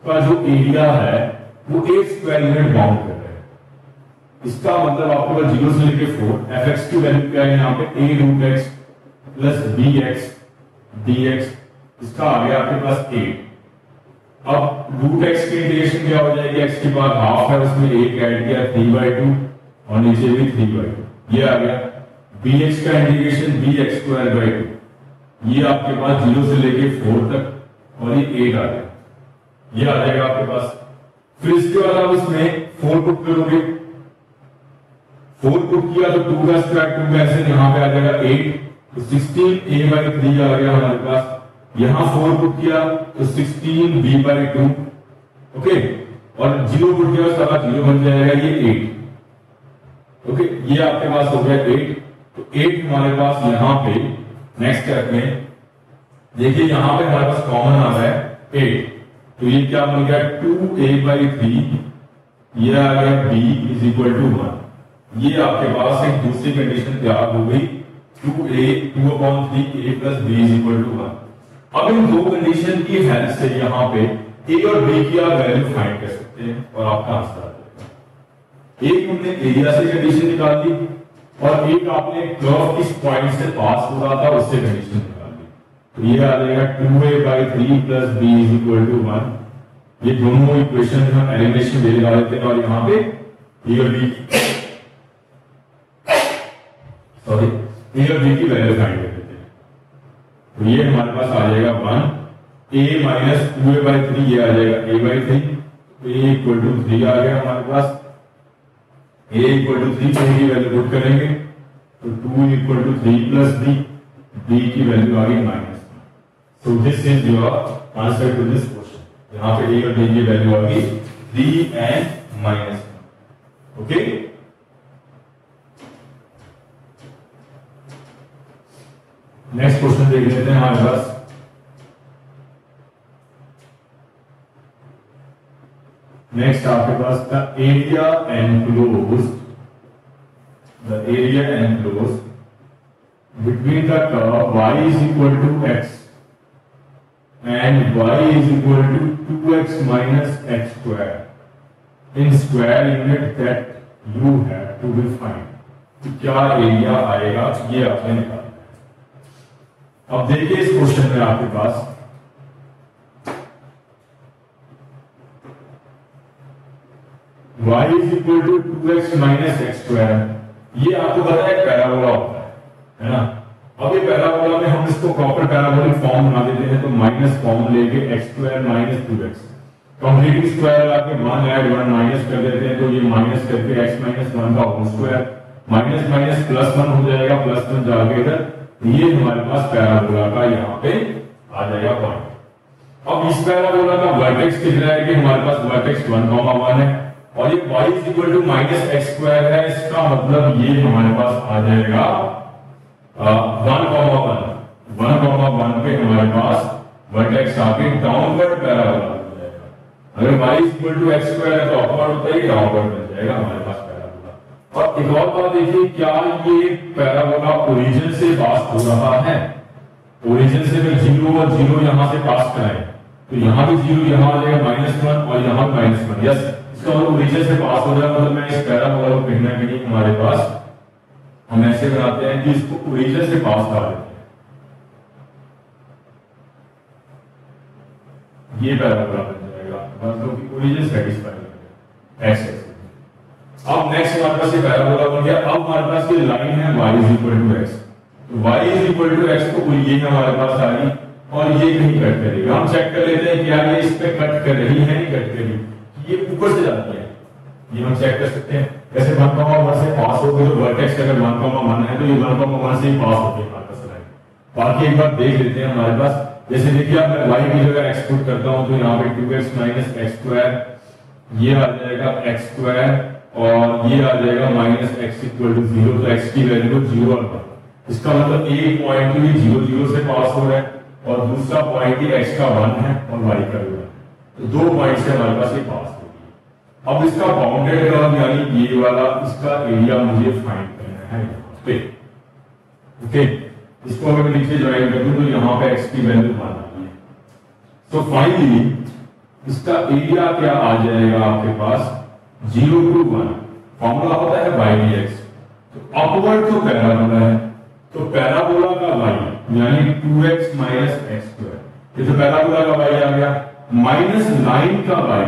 का जो एरिया है वो 8 स्क्वायर यूनिट बाउंड कर रहा है। इसका मतलब आपको 0 से लेके 4 fx की वैल्यू क्या है यहाँ पे a root x plus bx dx, इसका आ गया आपके पास 8। अब रूट x की इंटीग्रेशन क्या हो जाएगी, x के बाद हाफ है उसमें 1 ऐड किया 3/2 और नीचे भी 3/2, ये आ गया। bx का इंटीग्रेशन bx²/2, ये आपके पास 0 से लेके 4 तक और ये 8 आ गया, ये आ जाएगा आपके पास। फिर इसके बाद आप इसमें 4 पुट करोगे, 4 पुट किया तो 2 का स्क्वायर 2 का ऐसे यहाँ पे आ जाएगा 8, तो 16a/3 आ गया हमारे पास। यहां 4 पुट किया तो 16b/2, ओके, और 0 पुट किया उसका 0 बन जाएगा ये 8, ओके, ये आपके पास हो गया 8। तो 8 हमारे पास यहां पे नेक्स्ट स्टेप में देखिए यहां पे हमारे पास कॉमन आ रहा है 8, तो ये क्या बन गया 2a/3, ये आ गया b = 1। ये आपके पास एक दूसरी कंडीशन तैयार हो गई 2/3a + b = 1। अब इन दो कंडीशन की हेल्प से यहां पे a और b की आप वैल्यू फाइंड कर सकते हैं और आपका आंसर आ जाएगा। एक हमने एरिया से कंडीशन निकाल दी और एक आपने कर्व किस पॉइंट से पास हो रहा था उससे कंडीशन निकाल दी, तो ये आ जाएगा 2a/3 + b = 1। ये दोनों इक्वेशन हम एलिमिनेशन में लगा देते हैं और यहां पे a और b की वैल्यू फाइंड कर देते हैं। तो ये हमारे पास आ जाएगा 1, a - 2a/3, ये आ जाएगा a/3, a = 3 आ गया हमारे पास। a = 3 की वैल्यू पुट करेंगे तो 2 = 3 + b की वैल्यू आ गई -1। So this is your answer to this question. यहां पे a और b की वैल्यू आ गई 3 and -1, ओके। नेक्स्ट क्वेश्चन देख लेते हैं हमारे पास। नेक्स्ट आपके पास the area enclosed between the curve y = x and y = 2x - x² in square unit that you have to define। तो क्या एरिया आएगा ये आपने निकालना है। अब देखिए इस क्वेश्चन में आपके पास y = 2x - x², ये आपको पता है पैराबोला होता है ना। अब ये पैराबोला में हम इसको प्रॉपर पैराबोलिक फॉर्म बना देते हैं, तो माइनस फॉर्म लेके x² - 2x कंप्लीट स्क्वायर आके 1 ऐड 1 माइनस कर देते हैं, तो ये माइनस करके x - 1 का होल स्क्वायर माइनस माइनस +1 हो जाएगा, +1 जाके इधर, ये हमारे पास पैराबोला का यहाँ पे आ जाएगा पॉइंट। अब इस पैराबोला का वर्टेक्स कितना है कि हमारे पास वर्टेक्स 1,1 है और ये y = -x² है, इसका मतलब ये हमारे पास आ जाएगा 1,1 पे हमारे पास वर्टेक्स आके डाउनवर्ड पैराबोला हो जाएगा। अगर y = x² है तो अपवर्ड होता है, डाउनवर्ड बन जाएगा हमारे पास पैराबोला। और एक और बात देखिए, क्या ये पैराबोला ओरिजिन से पास हो रहा है? ओरिजिन से अगर 0 और 0 यहां से पास कराएं तो यहां भी 0 यहां आ जाएगा -1 और यहां -1। यस, इसका मतलब ओरिजिन से पास हो रहा है, मतलब मैं इस पैराबोला को कहीं ना कहीं हमारे पास हम ऐसे बनाते हैं कि इसको ओरिजिन से पास करा देते हैं। ये पैराबोला बन जाएगा, मतलब कि ओरिजिन सेटिस्फाई हो ऐसे। अब नेक्स्ट हमारे पास ये पैराबोला बन गया। अब हमारे पास ये लाइन है y = x, तो y = x तो ये हमारे पास आ गई और ये कहीं कट करेगी। हम चेक कर लेते हैं कि यार ये इस पे कट कर रही है नहीं कट कर रही, ये ऊपर से जाती है, ये हम चेक कर सकते हैं। जैसे 1,1 से पास हो गई तो वर्टेक्स अगर 1,1 है तो ये 1,1 से ही पास होती है हमारे पास लाइन। बाकी एक बार देख लेते हैं हमारे पास, जैसे देखिए अब मैं y की जगह x पुट करता हूं तो यहाँ पे 2x - x², ये आ जाएगा x² और ये आ जाएगा -x = 0, तो x की वैल्यू 0 और 1। इसका मतलब एक पॉइंट भी 0 0 से पास हो रहा है और दूसरा पॉइंट ही x का 1 है और y का 1, तो दो पॉइंट से हमारे पास ये पास होगी। अब इसका बाउंडेड कर्व यानी ये वाला, इसका एरिया मुझे फाइंड करना है यहाँ पे, ओके। इसको अगर मैं नीचे ज्वाइन कर दूं तो यहाँ पे x की वैल्यू 1 आ गई है। तो फाइनली इसका एरिया क्या आ जाएगा आपके पास 0 to 1, फॉर्मूला होता है y/dx। तो अपवर्ड तो पैराबोला है, तो पैराबोला का y यानी 2x - x², ये तो पैराबोला का y आ गया, माइनस लाइन का y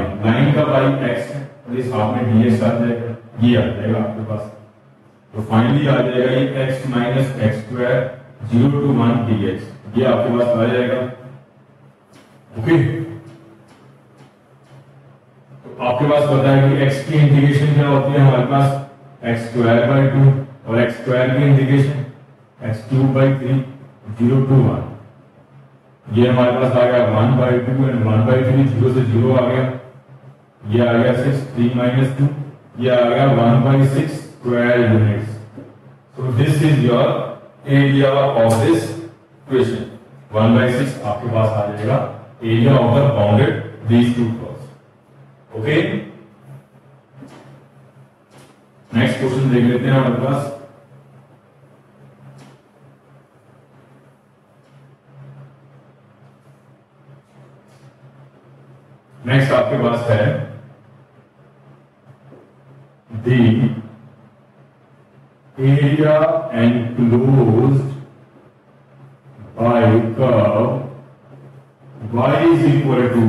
x है और इस हाफ में dx आ जाएगा, ये आ जाएगा आपके पास। तो फाइनली आ जाएगा ये x - x² 0 to 1 dx, ये आपके पास आ जाएगा, ओके। आपके पास पता है कि x की इंटीग्रेशन क्या होती है हमारे पास x स्क्वायर बाई 2 और x स्क्वायर की integration x cube by 3 0 to 1। ये हमारे पास आ गया 1 बाई 2 एंड 1 बाई 3 0 से 0 आ गया। ये आ गया 6 3 माइनस 2, ये आ गया 1 by 6 square units. So this is your area of this question. 1 by 6 आपके पास आ जाएगा area of the bounded these two curves. Okay, next question देख लेते हैं हमारे पास। नेक्स्ट आपके पास है the area enclosed bye curve y is equal to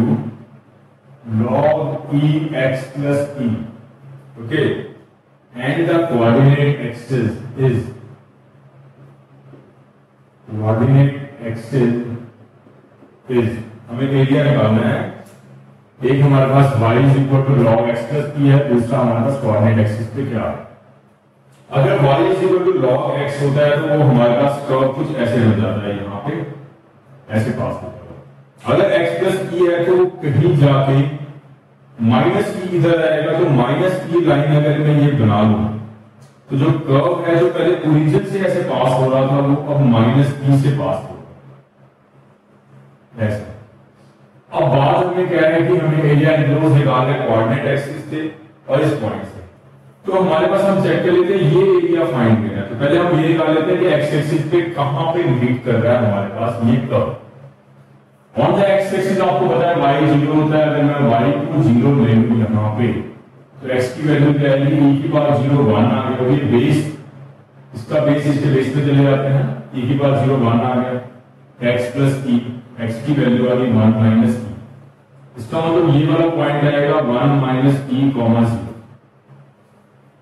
log e x plus e, okay, and the coordinate axis is हमें area निकालना है। एक हमारे पास y is equal to log x plus e है, दूसरा हमारे पास कोऑर्डिनेट एक्सिस पे क्या है। अगर y is equal to log x होता है तो वो हमारे पास कर्व कुछ ऐसे बन जाता है, यहाँ पे ऐसे पास होता है। अगर x प्लस e है तो कहीं जाके माइनस e इधर आएगा, तो माइनस e लाइन अगर मैं ये बना लूं तो जो कर्व है जो पहले ओरिजिन से ऐसे पास हो रहा था वो अब माइनस e से पास हो रहा है ऐसा। अब बात हमें कह रहे हैं कि हमें एरिया एनक्लोज निकालना है कोऑर्डिनेट एक्सिस से और इस पॉइंट से। तो हमारे पास हम चेक कर लेते हैं ये एरिया फाइंड करना है। तो पहले हम ये निकाल लेते हैं कि एक्स एक्सिस पे कहां पे मीट कर रहा है हमारे पास ये curve. On the x axis आपको पता है y 0 होता है। अगर मैं y को 0 ले लूं यहां पे तो x की वैल्यू क्या आएगी, e की पावर 0 1 आ गया। ये बेस, इसका बेस इसके बेस पे चले जाते हैं, e की पावर 0 1 आ गया। x प्लस e, x की वैल्यू आ गई 1 माइनस e। इसका मतलब ये वाला पॉइंट आएगा 1 माइनस e कॉमा 0।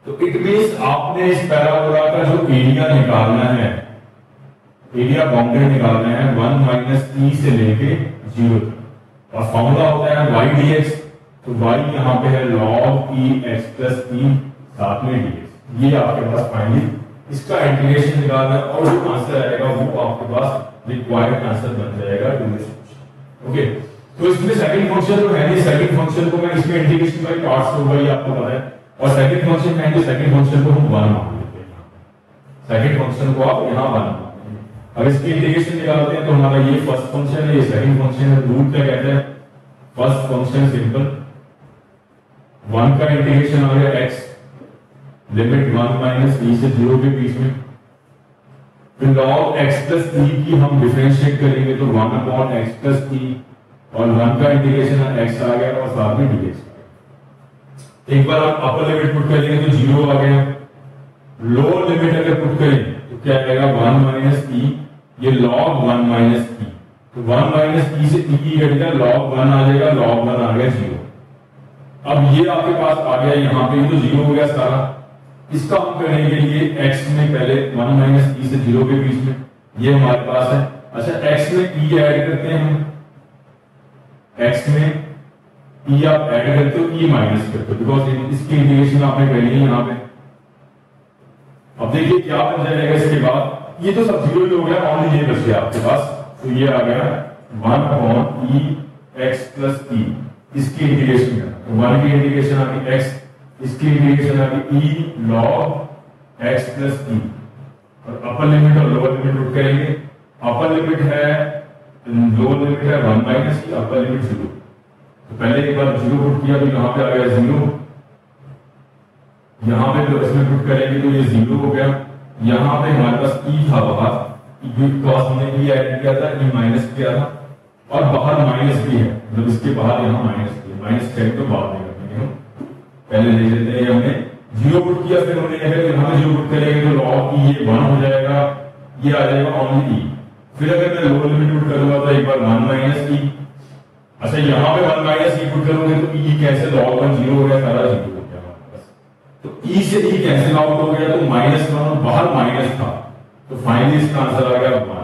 तो इट मींस आपने इस पैराबोला का जो एरिया निकालना है, एरिया बाउंडेड निकालना है 1 माइनस e से लेके 0 तक। और फॉर्मूला होता है y dx, तो y यहां पे है log e x plus e साथ में dx। ये आपके पास फाइनली इसका इंटीग्रेशन निकालना है और जो आंसर आएगा वो आपके पास रिक्वायर्ड आंसर बन जाएगा टू दिस क्वेश्चन। ओके, तो इसमें सेकंड फंक्शन जो है, सेकंड फंक्शन को मैं इसमें इंटीग्रेशन बाय पार्ट्स होगा ये आपको पता है। और सेकंड फंक्शन है, सेकंड फंक्शन को हम 1 मान लेते हैं। सेकंड फंक्शन को आप यहां 1। अब इसकी इंटीग्रेशन निकालते हैं तो हमारा ये फर्स्ट फंक्शन है, ये सेकंड फंक्शन है। रूट क्या कहते हैं, फर्स्ट फंक्शन सिंपल 1 का इंटीग्रेशन आ गया x लिमिट 1 माइनस e से 0 के बीच में। फिर log x प्लस e की हम डिफरेंशिएट करेंगे तो 1 अपॉन x प्लस e और 1 का इंटीग्रेशन x आ गया और साथ में dx। एक बार आप अपर लिमिट पुट करेंगे तो 0 आ गया। लोअर लिमिट अगर पुट करें तो क्या आएगा 1 माइनस e, ये log 1 माइनस e। तो 1 माइनस e से e की घटेगा log 1 आ जाएगा, log 1 आ गया 0। अब ये आपके पास आ गया यहाँ पे, ये तो 0 हो गया सारा। इसका हम करने के लिए x में पहले 1 माइनस e से 0 के बीच में ये हमारे पास है। अच्छा, x में e ऐड करते हैं हम, x में e आप ऐड करते हो, e माइनस करते हो, बिकॉज इसकी इंटीग्रेशन आपने कर ली है यहाँ पे। अब देखिए क्या बन जाएगा इसके बाद, ये तो सब 0 ही हो गया, ओनली ये बच गया आपके पास। तो ये आ गया 1 upon e x plus e, इसकी इंटीग्रेशन है। तो 1 की इंटीग्रेशन आ गई x, इसकी इंटीग्रेशन आ गई e log x plus e। और अपर लिमिट और लोअर लिमिट पुट करेंगे। अपर लिमिट है, लोअर लिमिट है 1 माइनस e, अपर लिमिट 0। तो पहले एक बार 0 पुट किया तो यहाँ पे आ गया 0, यहाँ पे तो इसमें पुट करेंगे तो ये 0 हो गया। यहाँ पे हमारे पास e था बाहर, बिकॉज हमने e ऐड किया था, e माइनस किया था, और बाहर माइनस भी है, मतलब इसके बाहर यहाँ माइनस भी, माइनस करें तो बाद में करेंगे हम, पहले ले लेते हैं। हमने 0 पुट किया, फिर हमने यहाँ पे 0 पुट करेंगे तो log e ये 1 हो जाएगा, ये आ जाएगा ओनली e। फिर अगर मैं लोअर लिमिट पुट करूंगा तो एक बार 1 माइनस e। अच्छा, यहाँ पे 1 माइनस e पुट करोगे तो e कैसे, log 1 0 हो गया, सारा 0 हो गया हमारे पास। तो e से e कैंसिल आउट हो गया, तो -1 बाहर माइनस था, तो फाइनली इसका आंसर आ गया 1।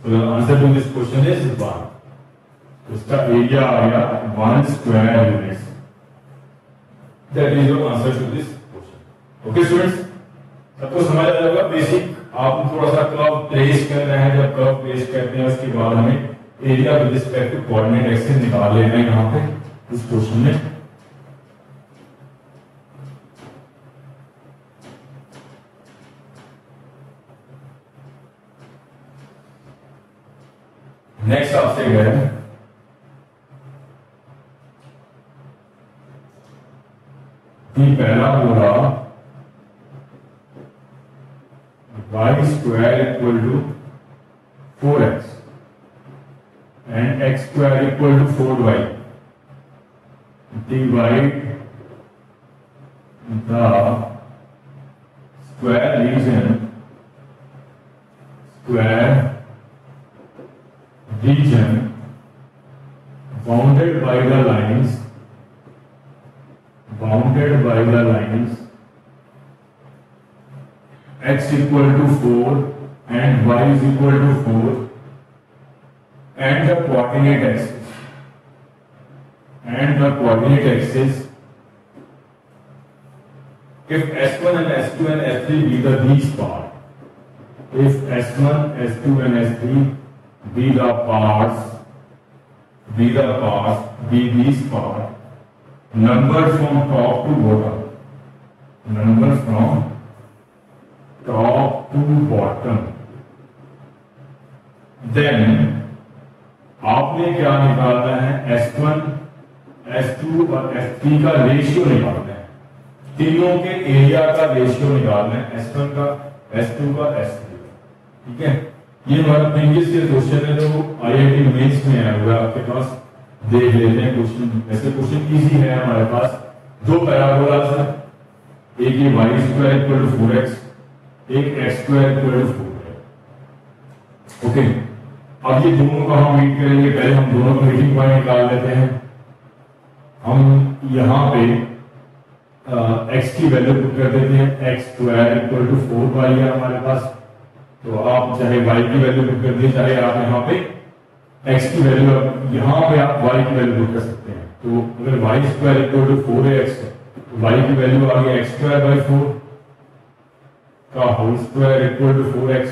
तो answer to this question is 1। इसका एरिया आ गया 1 square units. That is your answer to this question. Okay students, सबको समझ आ जाएगा बेसिक। आप थोड़ा सा कर्व प्लेस कर रहे हैं, जब कर्व प्लेस करते हैं उसके बाद हमें area with respect to coordinate axis निकाल लेना है यहाँ पे इस क्वेश्चन में। नेक्स्ट आपसे गए पहला बोला y square equal to 4x and x square equal to 4y. Divide the square region bounded by the lines x equal to 4 and y is equal to 4 and the coordinate axis if s1 and s2 and s3 be the these part, if s1 s2 and s3 be the parts be these part, numbers from top to bottom, then आपने क्या निकालना है, s1 s2 और s3 का ratio निकालना है, तीनों के एरिया का रेशियो निकालना है, s1 का s2 का s3 का। ठीक है, ये हमारा प्रीवियस ईयर क्वेश्चन है जो आईआईटी मेंस में आया हुआ है, आपके पास देख लेते हैं क्वेश्चन। ऐसे क्वेश्चन इजी है हमारे पास। दो पैराबोला है, एक ये y square equal to 4x, एक x square equal to 4y। Okay, अब ये दोनों का हम मीट करेंगे। पहले हम दोनों का मीटिंग पॉइंट निकाल लेते हैं। हम यहाँ पे x की वैल्यू पुट कर देते हैं, x square equal to 4y है हमारे पास। तो आप चाहे y की वैल्यू पुट कर दिए, चाहे आप यहाँ पे x की वैल्यू, यहाँ पे आप y की वैल्यू पुट कर सकते हैं। तो अगर y square equal to 4x है तो y की वैल्यू आ गई x स्क्वायर बाई 4 का whole square equal to 4x।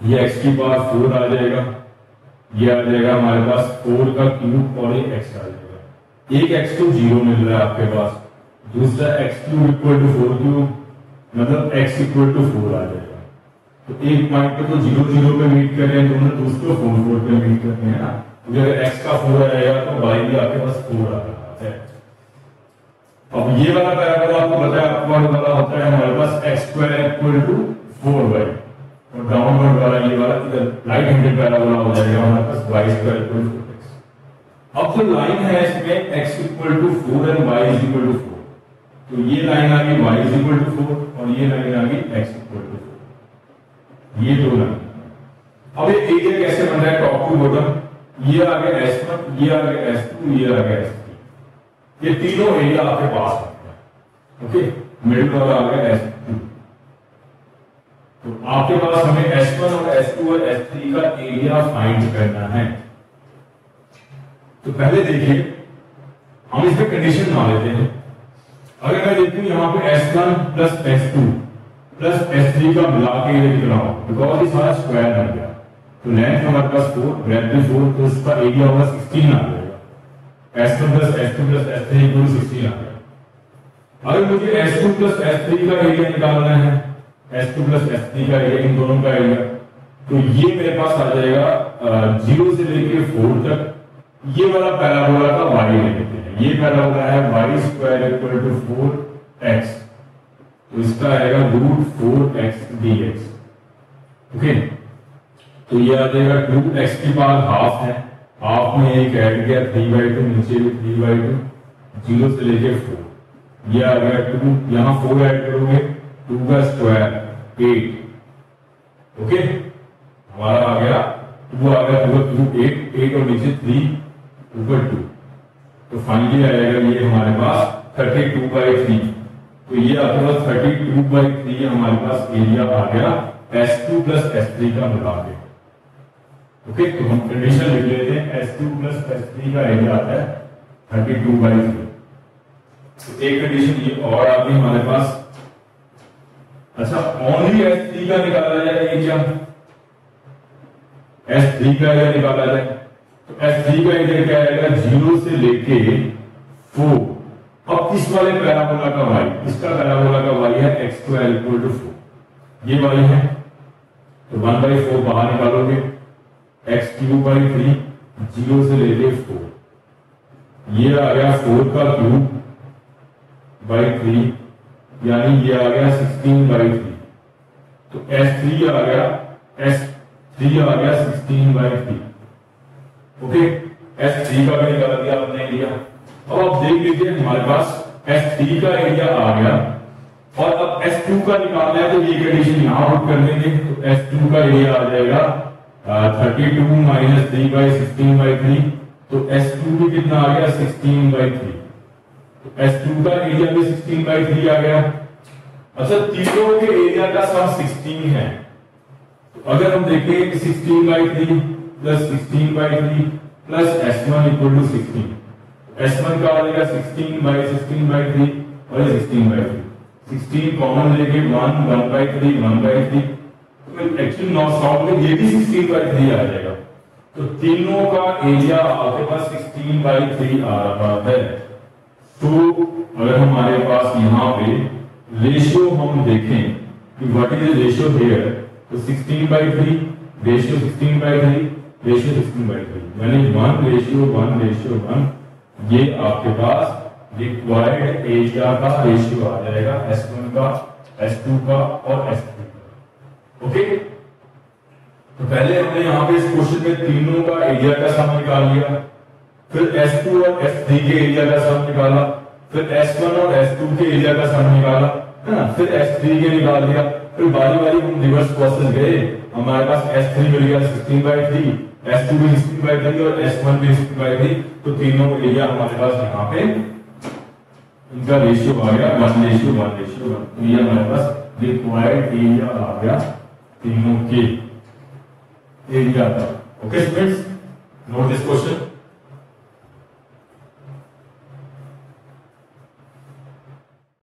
ये x की पावर 4 आ जाएगा, ये आ जाएगा हमारे पास 4 का क्यूब और ये x आ जाएगा। एक x तो 0 मिल रहा है आपके पास, दूसरा x cube equal to 4 cube, मतलब x इक्वल टू 4 आ जाएगा। तो एक पॉइंट पे तो 0 0 पे मीट कर रहे हैं दोनों, दूसरे 4 4 पे मीट करते हैं ना। तो अगर x का 4 आएगा तो y भी आपके पास 4 आ रहा है। अब ये वाला पैराबोला आपको बताया, अपवर्ड वाला होता है हमारे पास x square equal to 4y, और डाउनवर्ड वाला ये वाला इधर राइट हैंडेड पैराबोला हो जाएगा हमारे पास y square equal to 4x। अब जो लाइन है इसमें x equal to 4 and y is equal to 4, तो ये लाइन आ गई y इज इक्वल टू 4 और ये लाइन आ गई x इक्वल टू 4, ये दो लाइन। अब ये एरिया कैसे बन रहा है टॉप टू बॉटम, ये आ गया s1, ये आ गया s2, ये आ गया s3, ये तीनों एरिया आपके पास है। ओके, मिडिल वाला आ गया s2। तो आपके पास हमें s1 और s2 और s3 का एरिया फाइंड करना है। तो पहले देखिए हम इसमें कंडीशन बना लेते हैं। अगर मैं देखूं यहाँ पे s1 plus s2 plus s3 का मिला के एरिया कितना हो, बिकॉज ये सारा स्क्वायर बन गया, तो लेंथ हमारे पास 4, ब्रेड्थ भी 4, तो इसका एरिया होगा 16 आ जाएगा। s1 plus s2 plus s3 equal 16 आ गया। अगर मुझे s2 प्लस s3 का एरिया निकालना है, s2 प्लस s3 का एरिया, इन दोनों का एरिया, तो ये मेरे पास आ जाएगा 0 से लेके 4 तक। ये वाला पैराबोला का y ले लेते हैं, ये पैराबोला है y square equal to 4x, तो इसका आएगा रूट 4x dx। ओके, तो ये आ जाएगा 2x की पावर हाफ है, हाफ में एक ऐड गया 3/2, नीचे भी 3/2, 0 से लेके 4, ये आ गया 2, यहाँ 4 ऐड करोगे 2 का स्क्वायर 8। ओके, हमारा आ गया 2 आ गया 2 8 और नीचे 3 ऊपर 2, तो फाइनली आएगा ये हमारे पास 32/3। तो ये आपके पास 32/3 हमारे पास एरिया आ गया s2 प्लस s3 का मिला के। ओके, तो हम कंडीशन लिख लेते हैं, s2 प्लस s3 का एरिया आता है 32/3। तो एक कंडीशन ये और आ गई हमारे पास। अच्छा, ओनली S3 का निकाला जाए क्या? S3 का एरिया निकाला जाए तो S3 का एरिया क्या आएगा? 0 से लेके 4। अब इस वाले पैराबोला का y, इसका पैराबोला का y है x² इक्वल टू 4, ये y है तो 1/4 बाहर निकालोगे, x³ 3, 0 से लेके 4, ये आ गया 4 का क्यूब बाई 3, यानी ये आ गया 16/3। तो S3 आ गया 16/3। ओके, S3 का भी निकाल दिया आपने एरिया। अब आप देख लीजिए हमारे पास S3 का एरिया आ गया और अब S2 का निकालना है तो ये कंडीशन यहां पुट कर देंगे। तो S2 का एरिया आ जाएगा 32 - 3/16/3। तो S2 भी कितना आ गया? 16/3। तो S2 का एरिया भी 16/3 आ गया। अच्छा, तीनों के एरिया का सम 16 है। तो अगर हम देखें कि 16/3 plus 16/3 plus S1 equal to 16, S1 का आ जाएगा 16/16/3 और 16/3। 16 कॉमन लेके 1/3 1/3, तो एक्चुअली नॉट सॉल्व में ये भी 16/3 आ जाएगा। तो तीनों का एरिया आपके पास 16/3 आ रहा है। तो अगर हमारे पास यहाँ पे रेशियो हम देखें कि what is the ratio here, तो 16/3 रेशियो 16/3 रेशियो 16/3, यानी 1:1:1, ये आपके पास रिक्वायर्ड एरिया का रेशियो आ जाएगा S1 का, S2 का और S3 का। ओके, तो पहले हमने यहाँ पे इस क्वेश्चन में तीनों का एरिया का सम निकाल लिया, फिर S2 और S3 के एरिया का सम निकाला, फिर S1 और S2 के एरिया का सम निकाला, है ना, फिर S3 के निकाल दिया, फिर बारी बारी हम रिवर्स प्रोसेस गए, हमारे पास S3 मिल गया 16/3, S2 भी 16/3 और S1 भी 16/3। तो तीनों एरिया हमारे पास यहाँ पे इनका रेशियो आ गया 1:1:1। तो ये हमारे पास रिक्वायर्ड एरिया आ गया तीनों के एरिया का। Okay students, note this question.